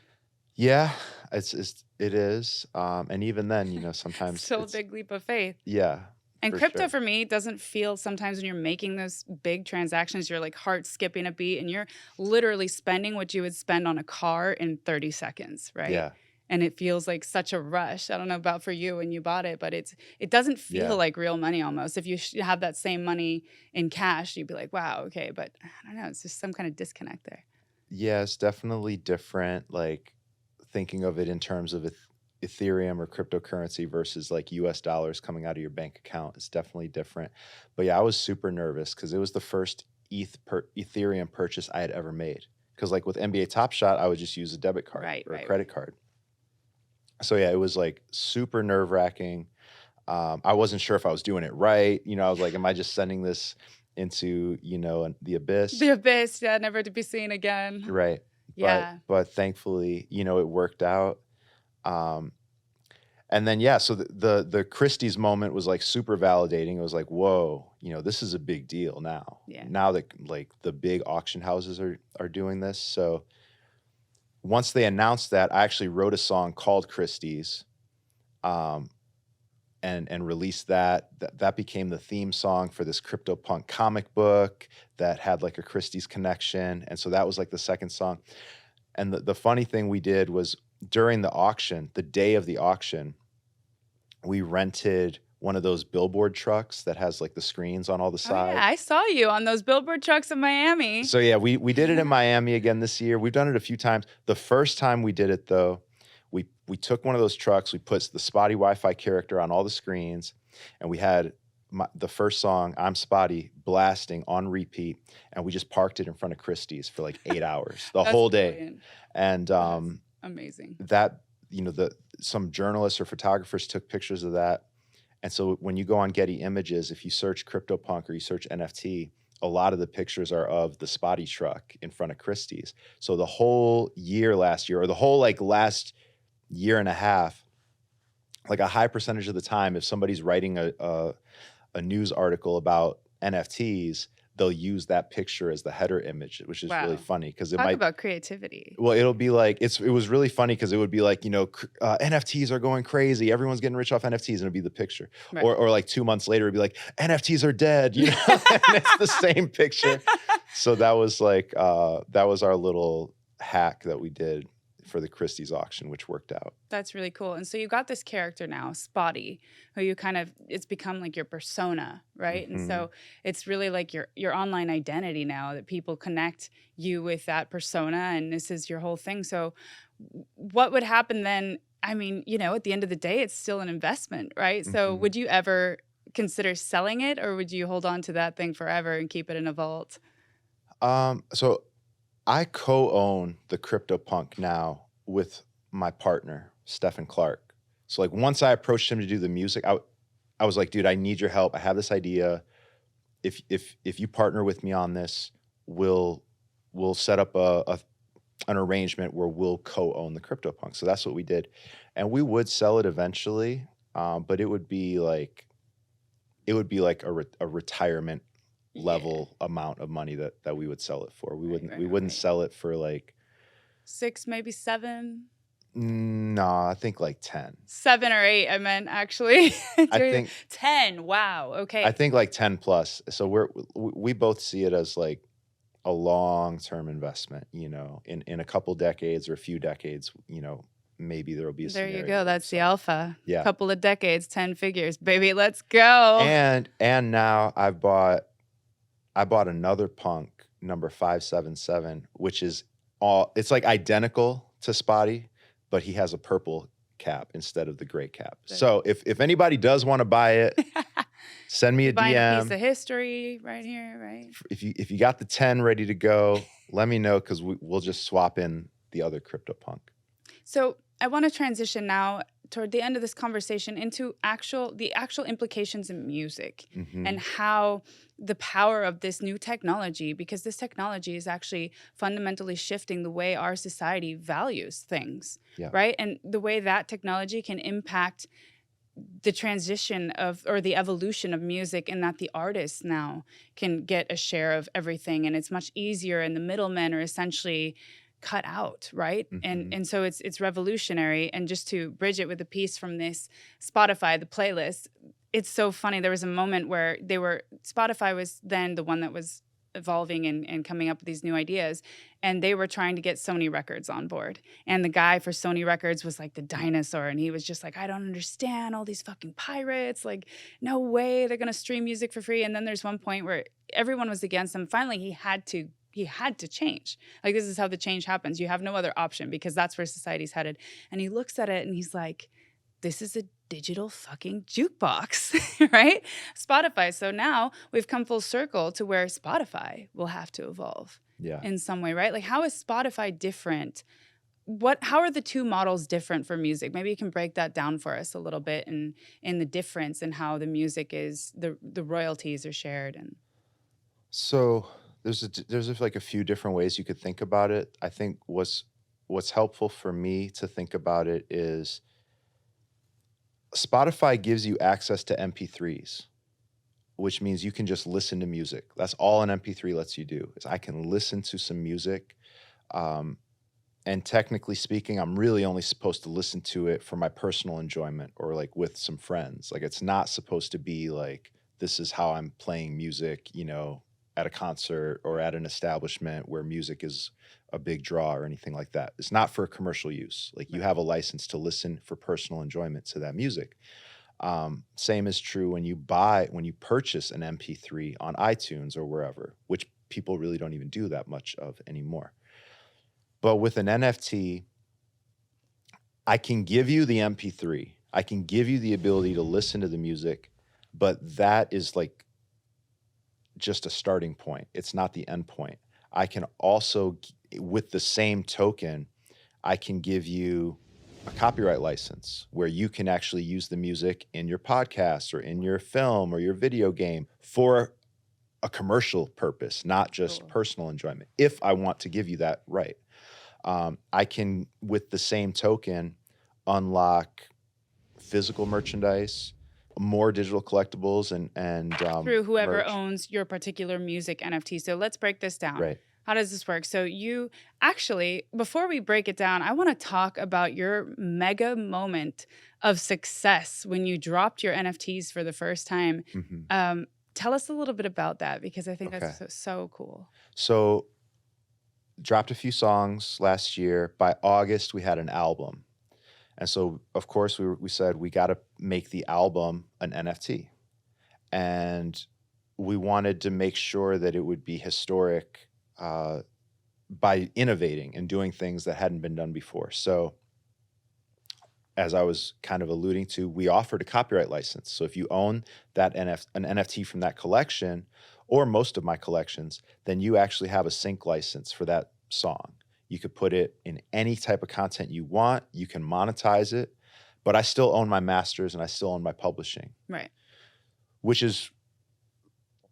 yeah, it is. And even then, you know, sometimes still a big leap of faith. Yeah. And crypto for me doesn't feel, sometimes when you're making those big transactions, you're like heart skipping a beat and you're literally spending what you would spend on a car in 30 seconds, right? Yeah. And it feels like such a rush. I don't know about for you when you bought it, but it doesn't feel like real money almost. If you have that same money in cash, you'd be like, wow, okay. But I don't know, it's just some kind of disconnect there. Yeah, it's definitely different. Like thinking of it in terms of Ethereum or cryptocurrency versus like US dollars coming out of your bank account. It's definitely different. But yeah, I was super nervous because it was the first Ethereum purchase I had ever made. Because like with NBA Top Shot, I would just use a debit card or a credit card. So yeah, it was like super nerve wracking. I wasn't sure if I was doing it right. You know, I was like, am I just sending this into, you know, the abyss? The abyss, yeah, never to be seen again. Right. Yeah. But thankfully, you know, it worked out. And then, yeah, so the Christie's moment was like super validating. It was like, whoa, you know, this is a big deal now. Yeah. Now that like the big auction houses are doing this. So once they announced that, I actually wrote a song called Christie's. and released that. That became the theme song for this CryptoPunk comic book that had like a Christie's connection. And so that was like the second song. And the funny thing we did was during the auction, the day of the auction, we rented one of those billboard trucks that has like the screens on all the Oh sides. yeah, I saw you on those billboard trucks in Miami. So yeah, we did it in Miami again this year. We've done it a few times. The first time we did it though, we took one of those trucks, we put the Spottie Wi-Fi character on all the screens, and we had the first song, I'm Spottie, blasting on repeat, and we just parked it in front of Christie's for like 8 hours, the whole day. Brilliant. And Amazing. that, some journalists or photographers took pictures of that. And so when you go on Getty Images, if you search CryptoPunk or you search NFT, a lot of the pictures are of the Spottie truck in front of Christie's. So the whole year last year, or the whole like last year and a half, like a high percentage of the time, if somebody's writing a news article about NFTs, they'll use that picture as the header image, which is really funny because it Talk about creativity. Well, it'll be like it was really funny because it would be like, NFTs are going crazy, everyone's getting rich off NFTs, and it'll be the picture. Right. Or like 2 months later, it'd be like NFTs are dead, and it's the same picture. So that was like that was our little hack that we did for the Christie's auction, which worked out. That's really cool. And so you got this character now, Spottie, who you it's become like your persona, right? And so it's really like your online identity now, that people connect you with that persona, and this is your whole thing. So what would happen then? I mean, at the end of the day, it's still an investment, right? So would you ever consider selling it, or would you hold on to that thing forever and keep it in a vault? So I co-own the CryptoPunk now with my partner, Stephen Clark. So like once I approached him to do the music, I was like, dude, I need your help. I have this idea. If you partner with me on this, we'll set up an arrangement where we'll co-own the CryptoPunk. So that's what we did. And we would sell it eventually, but it would be like a retirement level amount of money that we would sell it for. We wouldn't sell it for like 6, maybe 7. No, I think like 10. 7 or 8, I meant actually. I think 10. Wow. Okay. I think like 10 plus. So we both see it as like a long-term investment, in a couple decades or a few decades, maybe there'll be a There scenario. you go. That's the alpha. Yeah. Couple of decades, 10 figures, baby. Let's go. And now I bought another punk, number 577, which is it's like identical to Spottie, but he has a purple cap instead of the gray cap. So if anybody does want to buy it, send me a Buying DM. a piece of history right here, right? If you got the 10 ready to go, let me know, because we'll just swap in the other CryptoPunk. So I want to transition now toward the end of this conversation into the actual implications in music and how the power of this new technology, because this technology is actually fundamentally shifting the way our society values things, right? And the way that technology can impact the transition or the evolution of music, and that the artists now can get a share of everything, and it's much easier, and the middlemen are essentially cut out, right? And so it's revolutionary. And just to bridge it with a piece from this Spotify, the playlist, it's so funny. There was a moment where Spotify was then the one that was evolving and coming up with these new ideas, and they were trying to get Sony Records on board. And the guy for Sony Records was like the dinosaur, and he was just like, I don't understand all these fucking pirates. Like, no way they're gonna stream music for free. And then there's one point where everyone was against him. Finally, he had to change. Like, this is how the change happens. You have no other option, because that's where society's headed. And he looks at it and he's like, this is a digital fucking jukebox, right? Spotify. So now we've come full circle to where Spotify will have to evolve in some way, right? Like, how is Spotify different? How are the two models different for music? Maybe you can break that down for us a little bit, and in the difference in how the music is, the royalties are shared. And so there's like a few different ways you could think about it. I think what's helpful for me to think about it is Spotify gives you access to MP3s, which means you can just listen to music. That's all an MP3 lets you do, is I can listen to some music. And And technically speaking, I'm really only supposed to listen to it for my personal enjoyment or like with some friends. Like it's not supposed to be like, this is how I'm playing music, at a concert or at an establishment where music is a big draw or anything like that. It's not for commercial use. Like you have a license to listen for personal enjoyment to that music. Same is true when you purchase an MP3 on iTunes or wherever, which people really don't even do that much of anymore. But with an NFT, I can give you the MP3. I can give you the ability to listen to the music, but that is like just a starting point. It's not the end point. I can also, with the same token, I can give you a copyright license where you can actually use the music in your podcast or in your film or your video game for a commercial purpose, not just personal enjoyment, if I want to give you that right. I can, with the same token, unlock physical merchandise, more digital collectibles, and through whoever merch. owns your particular music NFT. So let's break this down. Right. How does this work? So you actually, before we break it down, I want to talk about your mega moment of success when you dropped your NFTs for the first time. Mm-hmm. Tell us a little bit about that, because I think Okay. that's so cool. So dropped a few songs last year. By August, we had an album. And so, of course, we said we got to make the album an NFT. And we wanted to make sure that it would be historic by innovating and doing things that hadn't been done before. So, as I was kind of alluding to, we offered a copyright license. So if you own an NFT from that collection, or most of my collections, then you actually have a sync license for that song. You could put it in any type of content you want. You can monetize it, but I still own my masters and I still own my publishing. Right. Which is,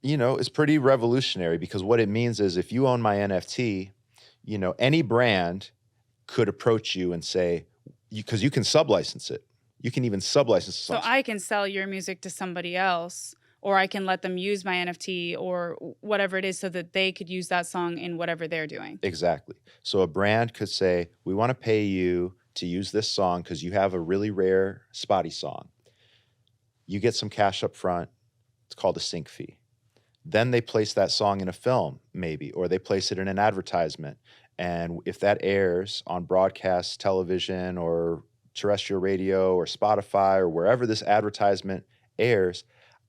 is pretty revolutionary, because what it means is if you own my NFT, any brand could approach you and say, because you can sublicense it. You can even sublicense songs. So I can sell your music to somebody else, or I can let them use my NFT or whatever it is so that they could use that song in whatever they're doing. Exactly. So a brand could say, we want to pay you to use this song because you have a really rare Spottie song. You get some cash up front. It's called a sync fee. Then they place that song in a film, maybe, or they place it in an advertisement. And if that airs on broadcast television or terrestrial radio or Spotify or wherever this advertisement airs,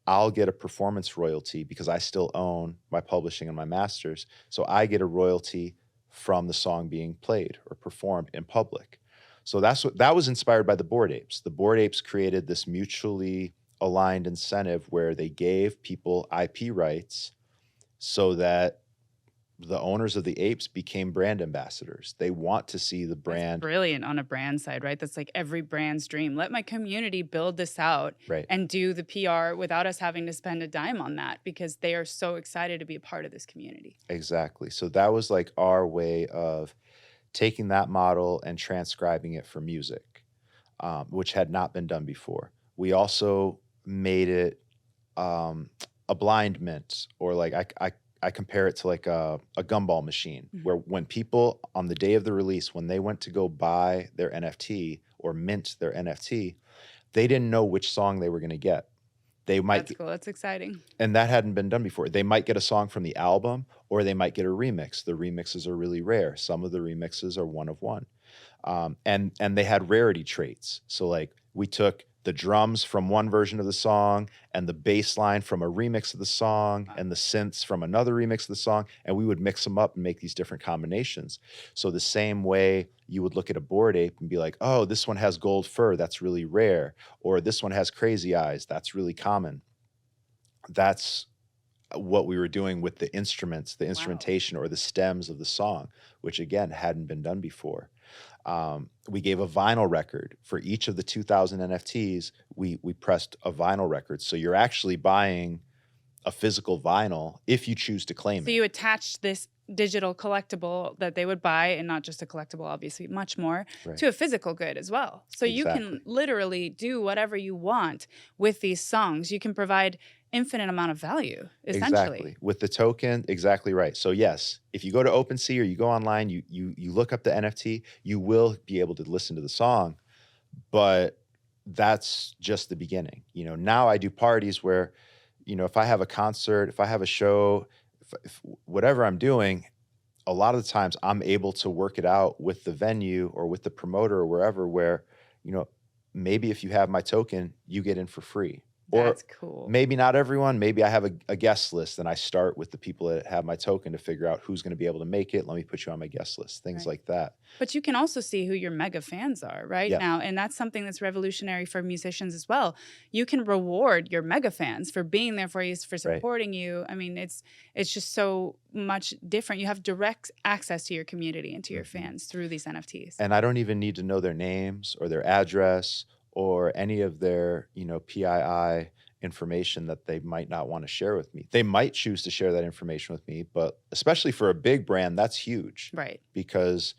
I'll get a performance royalty because I still own my publishing and my masters. So I get a royalty from the song being played or performed in public. So that was inspired by the Bored Apes. The Bored Apes created this mutually aligned incentive where they gave people IP rights so that the owners of the apes became brand ambassadors. They want to see the brand. That's brilliant on a brand side, right? That's like every brand's dream. Let my community build this out and do the PR without us having to spend a dime on that, because they are so excited to be a part of this community. Exactly. So that was like our way of taking that model and transcribing it for music, which had not been done before. We also made it a blind mint, or like I compare it to like a gumball machine, where when people on the day of the release, when they went to go buy their NFT or mint their NFT, they didn't know which song they were going to get. That's cool. That's exciting. And that hadn't been done before. They might get a song from the album, or they might get a remix. The remixes are really rare. Some of the remixes are one of one. And they had rarity traits. So like we took the drums from one version of the song and the bass line from a remix of the song and the synths from another remix of the song, and we would mix them up and make these different combinations. So the same way you would look at a Bored Ape and be like, oh, this one has gold fur, that's really rare, or this one has crazy eyes, that's really common. That's what we were doing with the instruments, the instrumentation, or the stems of the song, which again hadn't been done before. We gave a vinyl record for each of the 2,000 NFTs. We pressed a vinyl record. So you're actually buying a physical vinyl if you choose to claim it. So you attached this digital collectible that they would buy, and not just a collectible, obviously, much more, to a physical good as well. So you can literally do whatever you want with these songs. You can provide infinite amount of value, essentially. Exactly. With the token, exactly right. So yes, if you go to OpenSea or you go online, you look up the NFT, you will be able to listen to the song, but that's just the beginning. Now I do parties where, if I have a concert, if I have a show, if whatever I'm doing, a lot of the times I'm able to work it out with the venue or with the promoter or wherever where, you know, maybe if you have my token, you get in for free. That's Or cool. maybe not everyone, maybe I have a guest list and I start with the people that have my token to figure out who's going to be able to make it. Let me put you on my guest list, things Right. like that. But you can also see who your mega fans are right Yeah. now. And that's something that's revolutionary for musicians as well. You can reward your mega fans for being there for you, for supporting you. I mean, it's just so much different. You have direct access to your community and to your fans through these NFTs. And I don't even need to know their names or their address or any of their, PII information that they might not want to share with me. They might choose to share that information with me, but especially for a big brand, that's huge. Right. Because,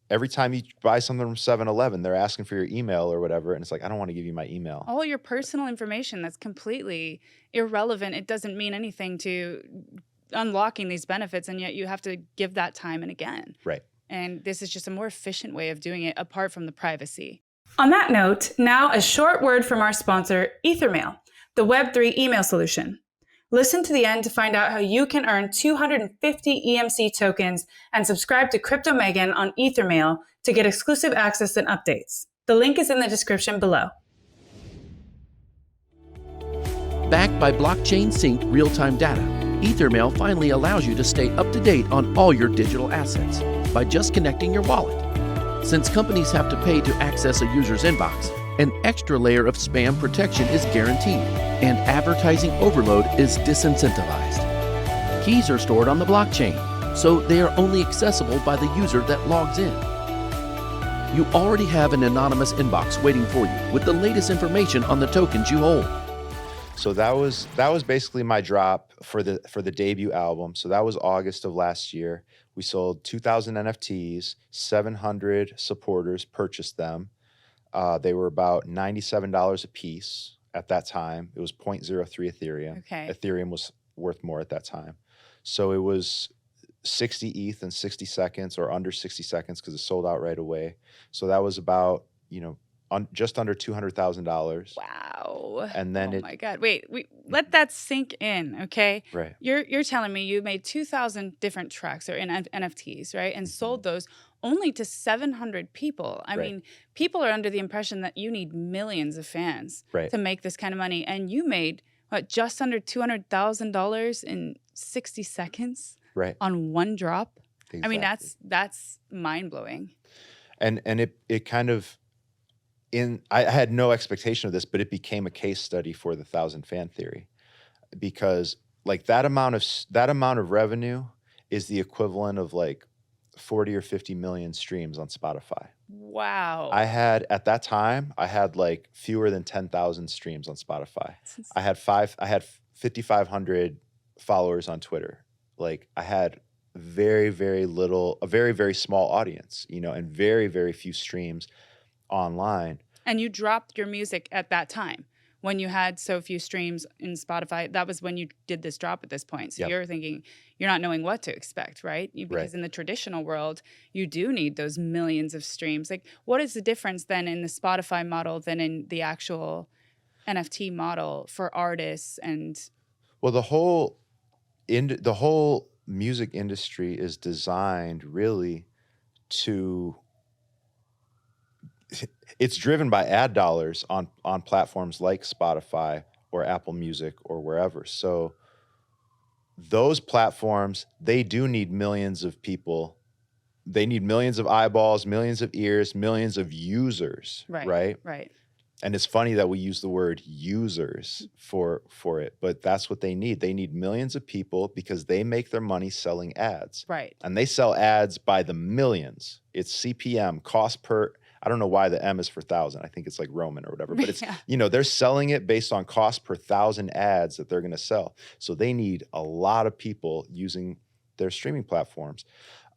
every time you buy something from 7-Eleven, they're asking for your email or whatever. And it's like, I don't want to give you my email. All your personal information that's completely irrelevant. It doesn't mean anything to unlocking these benefits. And yet you have to give that time and again. Right. And this is just a more efficient way of doing it apart from the privacy. On that note, now a short word from our sponsor, Ethermail, the Web3 email solution. Listen to the end to find out how you can earn 250 EMC tokens and subscribe to Crypto Megan on Ethermail to get exclusive access and updates. The link is in the description below. Backed by blockchain-synced real-time data, Ethermail finally allows you to stay up to date on all your digital assets by just connecting your wallet. Since companies have to pay to access a user's inbox, an extra layer of spam protection is guaranteed, and advertising overload is disincentivized. Keys are stored on the blockchain, so they are only accessible by the user that logs in. You already have an anonymous inbox waiting for you with the latest information on the tokens you hold. So that was basically my drop for the debut album. So that was August of last year. We sold 2,000 NFTs, 700 supporters purchased them. They were about $97 a piece at that time. It was 0.03 Ethereum. Okay. Ethereum was worth more at that time. So it was 60 ETH in 60 seconds or under 60 seconds because it sold out right away. So that was about, just under $200,000. Wow. And then my God. Wait, let that sink in, okay? Right. You're telling me you made 2,000 different tracks or in NFTs, right? And sold those only to 700 people. I mean, people are under the impression that you need millions of fans to make this kind of money. And you made, just under $200,000 in 60 seconds on one drop? Exactly. I mean, that's mind-blowing. And it kind of, I had no expectation of this, but it became a case study for the 1,000 fan theory, because like that amount of revenue is the equivalent of like 40 or 50 million streams on Spotify. Wow. At that time, I had like fewer than 10,000 streams on Spotify. I had 5,500 followers on Twitter. Like I had very, very little, a very, very small audience, and very, very few streams online. And you dropped your music at that time when you had so few streams in Spotify. That was when you did this drop at this point. So you're thinking, you're not knowing what to expect, right? Because in the traditional world, you do need those millions of streams. Like, what is the difference then in the Spotify model than in the actual NFT model for artists? And well, the whole music industry is designed really to, it's driven by ad dollars on platforms like Spotify or Apple Music or wherever. So those platforms, they do need millions of people. They need millions of eyeballs, millions of ears, millions of users, right? Right. And it's funny that we use the word users for it, but that's what they need. They need millions of people because they make their money selling ads. Right. And they sell ads by the millions. It's CPM, cost per, I don't know why the M is for 1,000. I think it's like Roman or whatever, but it's, they're selling it based on cost per 1,000 ads that they're going to sell. So they need a lot of people using their streaming platforms.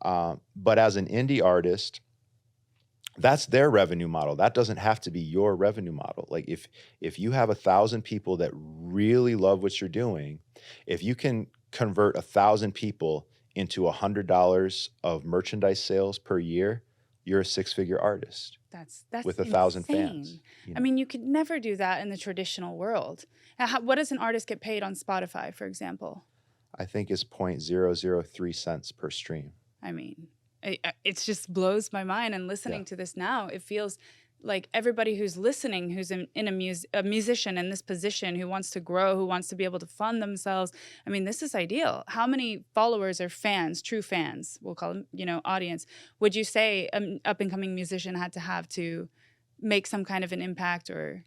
But as an indie artist, that's their revenue model. That doesn't have to be your revenue model. Like if you have 1,000 people that really love what you're doing, if you can convert 1,000 people into $100 of merchandise sales per year, you're a 6-figure artist. That's with 1,000 insane. fans. I mean, you could never do that in the traditional world. What does an artist get paid on Spotify, for example? I think it's 0.003 cents per stream. I mean, it just blows my mind. And listening to this now, it feels like everybody who's listening, who's in a musician in this position, who wants to grow, who wants to be able to fund themselves. I mean, this is ideal. How many followers or fans, true fans, we'll call them, audience, would you say an up-and-coming musician had to have to make some kind of an impact? Or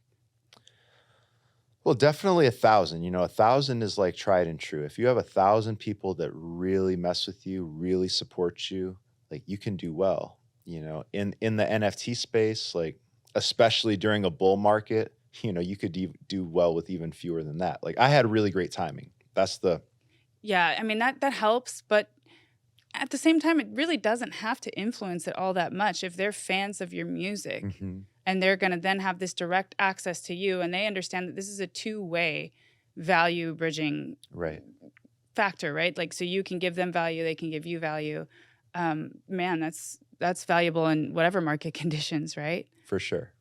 Well, definitely 1,000. 1,000 is like tried and true. If you have 1,000 people that really mess with you, really support you, like you can do well. In the NFT space, like especially during a bull market, you could do well with even fewer than that. Like I had really great timing. Yeah, I mean that helps, but at the same time, it really doesn't have to influence it all that much. If they're fans of your music and they're going to then have this direct access to you, and they understand that this is a two-way value bridging factor, right? Like, so you can give them value, they can give you value. Man, that's valuable in whatever market conditions, right? For sure.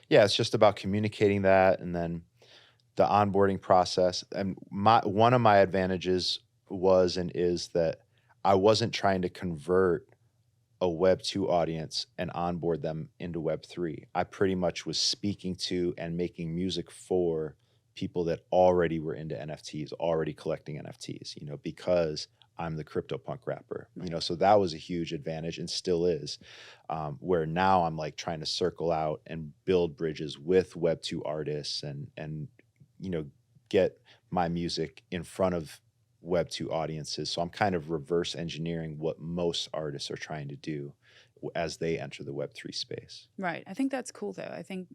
Yeah, it's just about communicating that, and then the onboarding process. And one of my advantages was and is that I wasn't trying to convert a Web 2 audience and onboard them into Web 3. I pretty much was speaking to and making music for people that already were into NFTs, already collecting NFTs, because I'm the CryptoPunk rapper, so that was a huge advantage and still is, where now I'm like trying to circle out and build bridges with Web 2 artists and get my music in front of Web 2 audiences. So I'm kind of reverse engineering what most artists are trying to do as they enter the Web 3 space. Right. I think that's cool, though. I think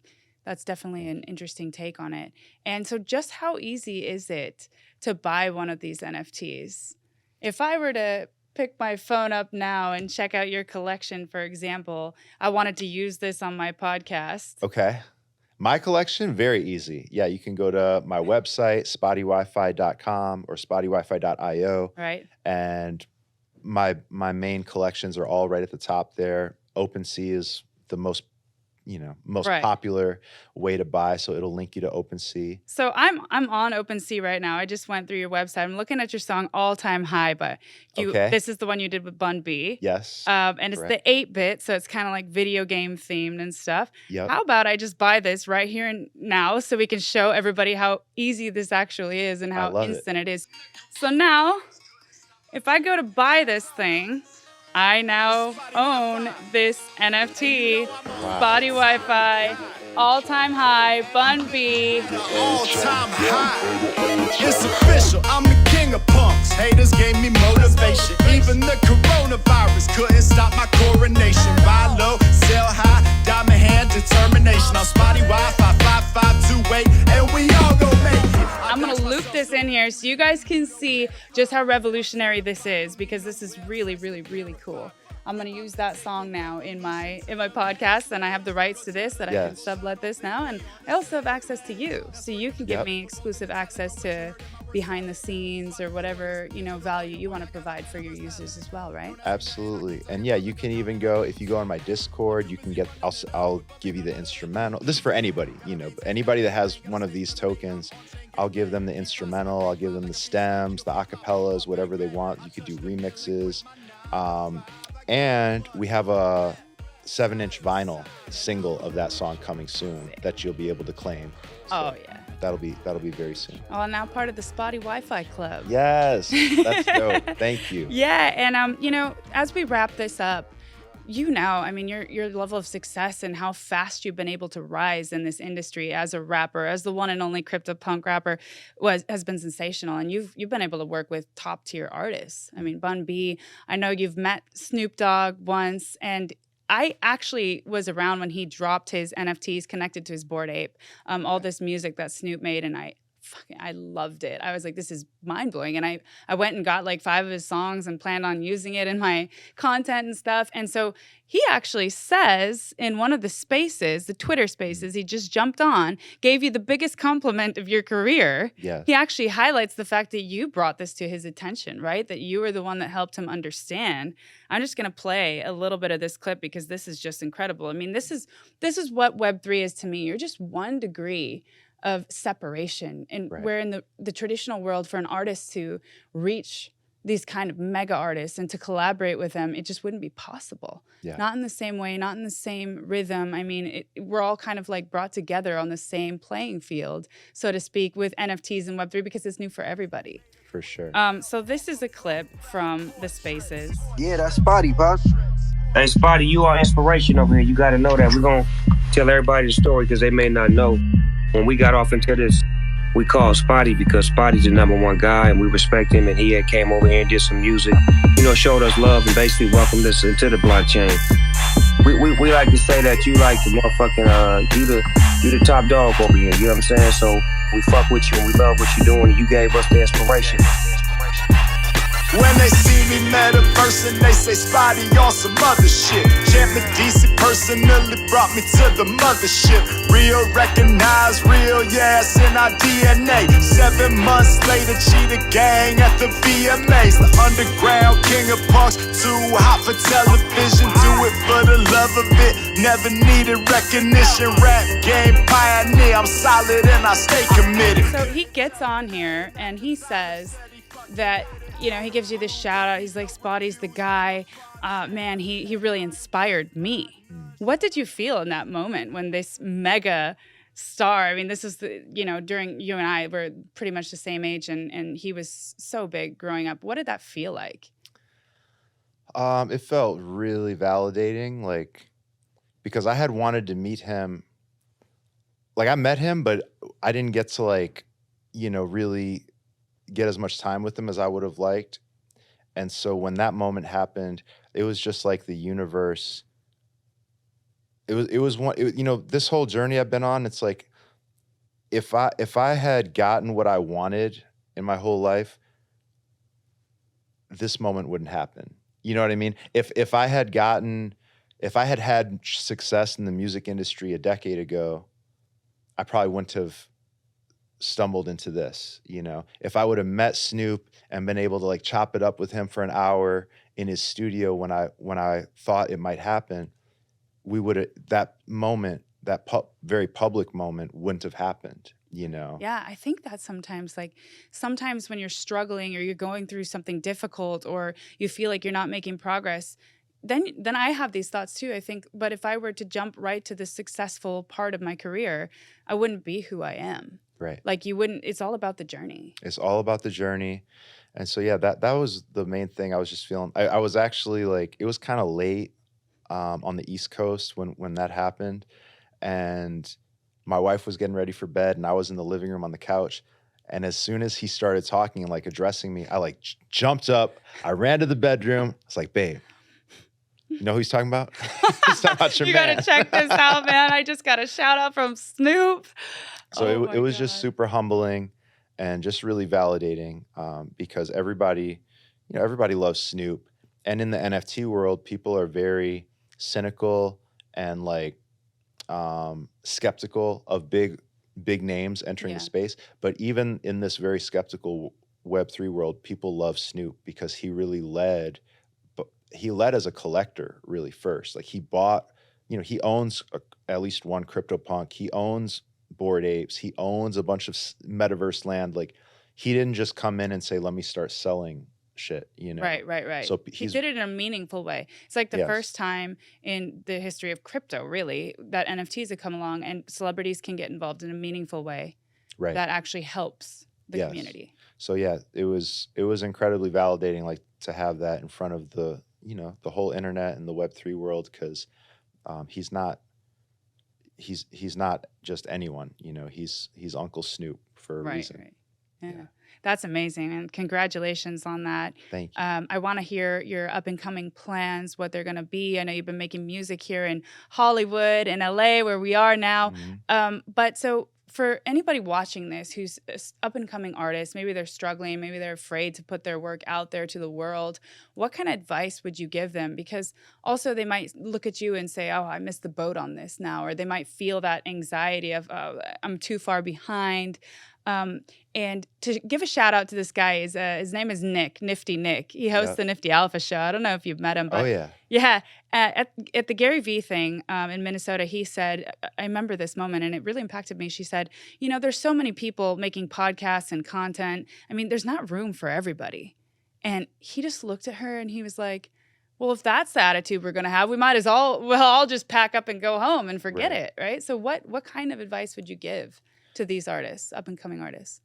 that's definitely an interesting take on it. And so just how easy is it to buy one of these NFTs? If I were to pick my phone up now and check out your collection, for example, I wanted to use this on my podcast. Okay. My collection, very easy. Yeah, you can go to my website, spottiewifi.com or spottiewifi.io. Right. And my main collections are all right at the top there. OpenSea is the most popular way to buy, so it'll link you to OpenSea. So I'm on OpenSea right now. I just went through your website. I'm looking at your song All Time High, but this is the one you did with Bun B. Yes. And it's the 8-bit, so it's kind of like video game themed and stuff. Yep. How about I just buy this right here and now so we can show everybody how easy this actually is and how instant it is. So now, if I go to buy this thing, I now own this NFT, Spottie Wifi, All Time High, Bun B. All Time High. It's official. I'm the king of punks. Haters gave me motivation. Even the coronavirus couldn't stop my coronation. Buy low, sell high, diamond hand determination. On Spottie Wifi, 5528, and we all gon' make it. I'm going to loop this in here so you guys can see just how revolutionary this is, because this is really, really, really cool. I'm going to use that song now in my podcast, and I have the rights to this that I can sublet this now, and I also have access to you, so you can give me exclusive access to behind the scenes or whatever value you want to provide for your users as well, right? Absolutely. And yeah, you can even go, if you go on my Discord, you can get, I'll give you the instrumental. This is for anybody, anybody that has one of these tokens, I'll give them the instrumental, I'll give them the stems, the acapellas, whatever they want. You could do remixes. And we have a 7-inch vinyl single of that song coming soon that you'll be able to claim. So that'll be very soon. Oh, now part of the Spottie Wi-Fi Club. Yes, that's dope. Thank you. Yeah, and as we wrap this up, your level of success and how fast you've been able to rise in this industry as a rapper, as the one and only CryptoPunk rapper, has been sensational. And you've been able to work with top tier artists. I mean, Bun B, I know you've met Snoop Dogg once, and I actually was around when he dropped his NFTs connected to his Bored Ape, all this music that Snoop made, and I I loved it. I was like, this is mind blowing. And I went and got like 5 of his songs and planned on using it in my content and stuff. And so he actually says in one of the spaces, the Twitter spaces, he just jumped on, gave you the biggest compliment of your career. Yes. He actually highlights the fact that you brought this to his attention, right? That you were the one that helped him understand. I'm just going to play a little bit of this clip because this is just incredible. I mean, this is what Web3 is to me. You're just 1 degree of separation. And where in the traditional world, for an artist to reach these kind of mega artists and to collaborate with them, it just wouldn't be possible. Yeah. Not in the same way, not in the same rhythm. I mean, we're all kind of like brought together on the same playing field, so to speak, with NFTs and Web3 because it's new for everybody. For sure. So this is a clip from the spaces. Yeah, that's Spottie, Pop. Hey, Spottie, you are inspiration over here. You got to know that. We're going to tell everybody the story because they may not know. When we got off into this, we called Spottie because Spottie's the #1 guy and we respect him, and he had came over here and did some music, showed us love and basically welcomed us into the blockchain. We like to say that you like the motherfucking, you the top dog over here, you know what I'm saying? So we fuck with you and we love what you're doing, and you gave us the inspiration. When they see me metaversing, they say Spottie on some other shit. Champ DC personally brought me to the mothership. Real, recognized, real, yes, in our DNA. 7 months later, cheetah gang at the VMAs. The underground king of punks, too hot for television. Do it for the love of it, never needed recognition. Rap game pioneer, I'm solid and I stay committed. So he gets on here and he says that, he gives you this shout out. He's like, Spottie's the guy. Man, he really inspired me. What did you feel in that moment when this mega star, I mean, this is during you and I were pretty much the same age and he was so big growing up. What did that feel like? It felt really validating, like, because I had wanted to meet him. Like, I met him, but I didn't get to really get as much time with him as I would have liked. And so when that moment happened, it was just like the universe. It was one, this whole journey I've been on, it's like, if I had gotten what I wanted in my whole life, this moment wouldn't happen. You know what I mean? If I had had success in the music industry a decade ago, I probably wouldn't have stumbled into this. If I would have met Snoop and been able to chop it up with him for an hour in his studio when I thought it might happen, we would have, that moment, that very public moment wouldn't have happened. Yeah, I think that sometimes when you're struggling or you're going through something difficult or you feel like you're not making progress, then I have these thoughts too, I think. But if I were to jump right to the successful part of my career, I wouldn't be who I am. Right. Like you wouldn't, it's all about the journey. It's all about the journey. And so, yeah, that was the main thing I was just feeling. I was actually it was kind of late on the East Coast when that happened. And my wife was getting ready for bed and I was in the living room on the couch. And as soon as he started talking and addressing me, I jumped up, I ran to the bedroom. I was like, babe, you know who he's talking about? He's talking about your You man. gotta check this out, man. I just got a shout out from Snoop. So it was just super humbling and just really validating because everybody loves Snoop. And in the NFT world, people are very cynical and skeptical of big names entering the space. But even in this very skeptical Web3 world, people love Snoop because he really led. He led as a collector really first. He bought, he owns at least one CryptoPunk. He owns Bored Apes. He owns a bunch of metaverse land. He didn't just come in and say, let me start selling shit, Right. So he did it in a meaningful way. It's like the first time in the history of crypto, really, that NFTs have come along and celebrities can get involved in a meaningful way that actually helps the community. So yeah, it was incredibly validating, to have that in front of the whole internet and the Web3 world, because he's not just anyone. He's Uncle Snoop for a reason. Right. Yeah. That's amazing, and congratulations on that. Thank you. I want to hear your up and coming plans, what they're going to be. I know you've been making music here in Hollywood and LA, where we are now. Mm-hmm. But so for anybody watching this who's an up and coming artist, maybe they're struggling, maybe they're afraid to put their work out there to the world, what kind of advice would you give them? Because also they might look at you and say, oh, I missed the boat on this now, or they might feel that anxiety of, oh, I'm too far behind. And to give a shout out to this guy, his name is Nick, Nifty Nick. He hosts the Nifty Alpha show. I don't know if you've met him, but yeah, at the Gary Vee thing in Minnesota, he said, I remember this moment and it really impacted me. She said, you know, there's so many people making podcasts and content. I mean, there's not room for everybody. And he just looked at her and he was like, well, if that's the attitude we're going to have, we might as well all just pack up and go home and forget it, right? So what kind of advice would you give to these artists, up and coming artists?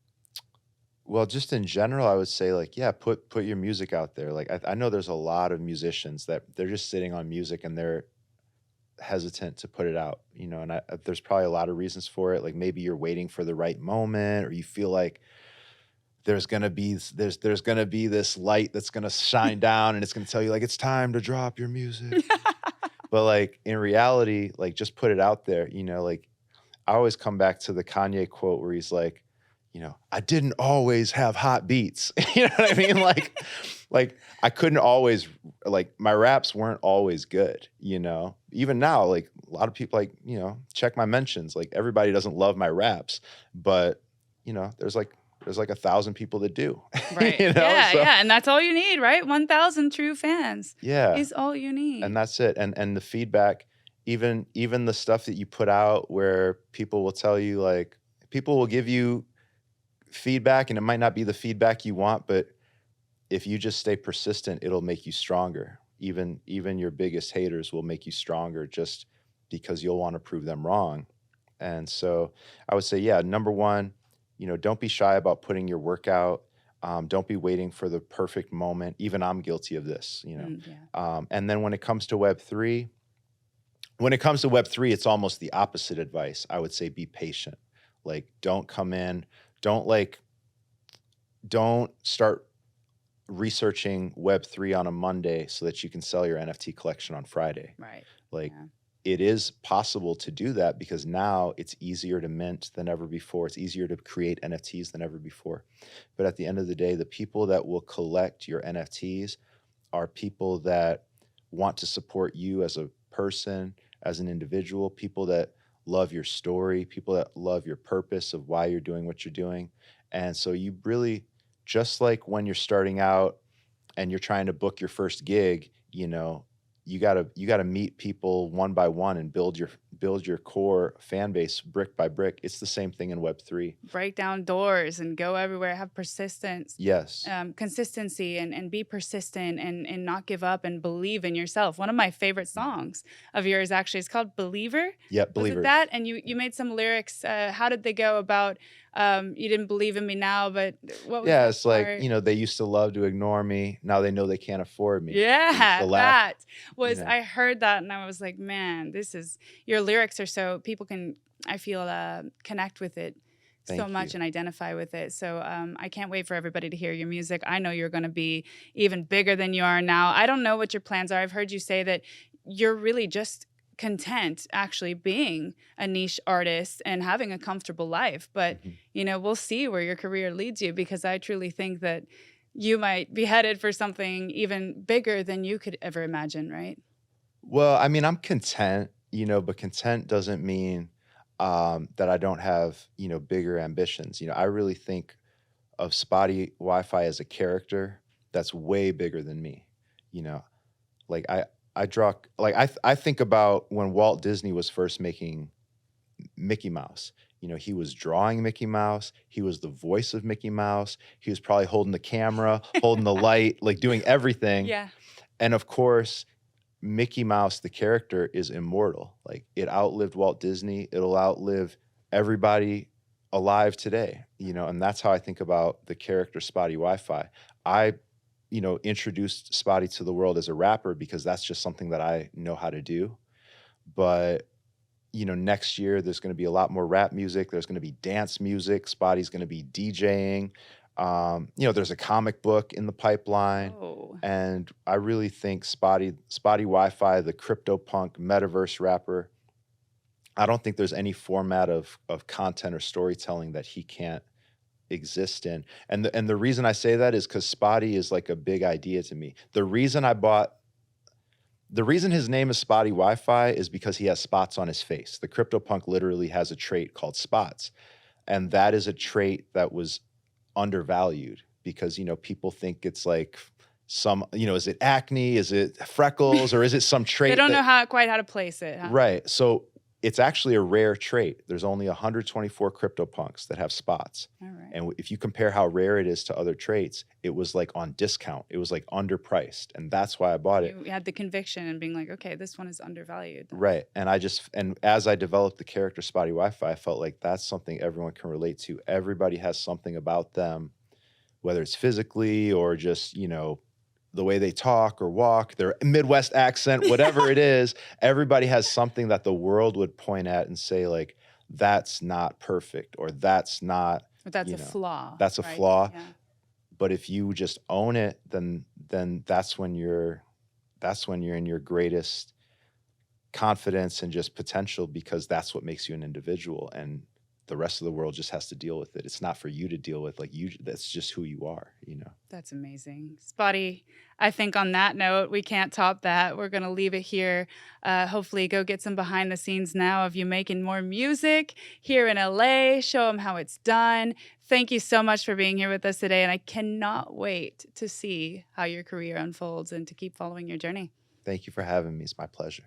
Well, just in general, I would say like, yeah, put your music out there. Like I know there's a lot of musicians that they're just sitting on music and they're hesitant to put it out, you know, and there's probably a lot of reasons for it. Like maybe you're waiting for the right moment, or you feel like there's gonna be this light that's gonna shine down and it's gonna tell you like it's time to drop your music. But like in reality, like just put it out there, you know, like I always come back to the Kanye quote where he's like, you know, I didn't always have hot beats. You know what I mean? Like I couldn't always, like my raps weren't always good, you know? Even now, like a lot of people like, you know, check my mentions. Like everybody doesn't love my raps, but you know, there's like 1,000 people that do. Right. You know? Yeah. And that's all you need, right? 1,000 true fans is all you need. And that's it. And the feedback, even the stuff that you put out where people will tell you, like, people will give you feedback and it might not be the feedback you want, but if you just stay persistent, it'll make you stronger. Even your biggest haters will make you stronger just because you'll want to prove them wrong. And so I would say, yeah, number one, you know, don't be shy about putting your work out. Don't be waiting for the perfect moment. Even I'm guilty of this, you know. And then when it comes to Web3, it's almost the opposite advice. I would say be patient. Like, don't come in, don't start researching Web3 on a Monday so that you can sell your NFT collection on Friday. Right. Like, it is possible to do that because now it's easier to mint than ever before. It's easier to create NFTs than ever before. But at the end of the day, the people that will collect your NFTs are people that want to support you as a person, as an individual, people that love your story, people that love your purpose of why you're doing what you're doing. And so you really, just like when you're starting out and you're trying to book your first gig, you know, you gotta meet people one by one and build your core fan base brick by brick. It's the same thing in Web3. Break down doors and go everywhere. Have persistence. Yes. Consistency and be persistent and not give up and believe in yourself. One of my favorite songs of yours actually is called Believer. Yep, Believer. Was it that? And you made some lyrics. How did they go about you didn't believe in me now, but what was it's like, you know, they used to love to ignore me. Now they know they can't afford me. Yeah, that was, you know. I heard that and I was like, man, your lyrics are so, people can, I feel, connect with it so much and identify with it. So I can't wait for everybody to hear your music. I know you're going to be even bigger than you are now. I don't know what your plans are. I've heard you say that you're really just content actually being a niche artist and having a comfortable life. But, you know, we'll see where your career leads you, because I truly think that you might be headed for something even bigger than you could ever imagine, right? Well, I mean, I'm content, you know, but content doesn't mean that I don't have, you know, bigger ambitions. You know, I really think of Spottie Wifi as a character that's way bigger than me. You know, like I think about when Walt Disney was first making Mickey Mouse. You know, he was drawing Mickey Mouse. He was the voice of Mickey Mouse. He was probably holding the camera, holding the light, like doing everything. Yeah. And of course, Mickey Mouse, the character, is immortal. Like, it outlived Walt Disney. It'll outlive everybody alive today, you know, and that's how I think about the character Spottie Wifi. I, you know, introduced Spottie to the world as a rapper because that's just something that I know how to do. But, you know, next year there's going to be a lot more rap music. There's going to be dance music. Spottie's going to be DJing. You know, there's a comic book in the pipeline. And I really think Spottie Wifi, the CryptoPunk metaverse rapper, I don't think there's any format of content or storytelling that he can't exist in. And the reason I say that is because Spottie is like a big idea to me. The reason his name is Spottie Wi-Fi is because he has spots on his face. The CryptoPunk literally has a trait called spots. And that is a trait that was undervalued because, people think it's like some, is it acne? Is it freckles? Or is it some trait? They don't know quite how to place it. Huh? Right. So it's actually a rare trait. There's only 124 CryptoPunks that have spots. All right. And if you compare how rare it is to other traits, it was like on discount. It was like underpriced. And that's why I bought it. You had the conviction and being like, okay, this one is undervalued. Right. And as I developed the character Spottie Wi-Fi, I felt like that's something everyone can relate to. Everybody has something about them, whether it's physically or just, the way they talk or walk, their Midwest accent, whatever it is, everybody has something that the world would point at and say like, that's not perfect or that's not, But that's a flaw. That's a right? flaw. Yeah. But if you just own it, then that's when you're in your greatest confidence and just potential, because that's what makes you an individual. And the rest of the world just has to deal with it. It's not for you to deal with. Like that's just who you are, That's amazing. Spottie, I think on that note, we can't top that. We're going to leave it here. Hopefully go get some behind the scenes now of you making more music here in LA. Show them how it's done. Thank you so much for being here with us today. And I cannot wait to see how your career unfolds and to keep following your journey. Thank you for having me. It's my pleasure.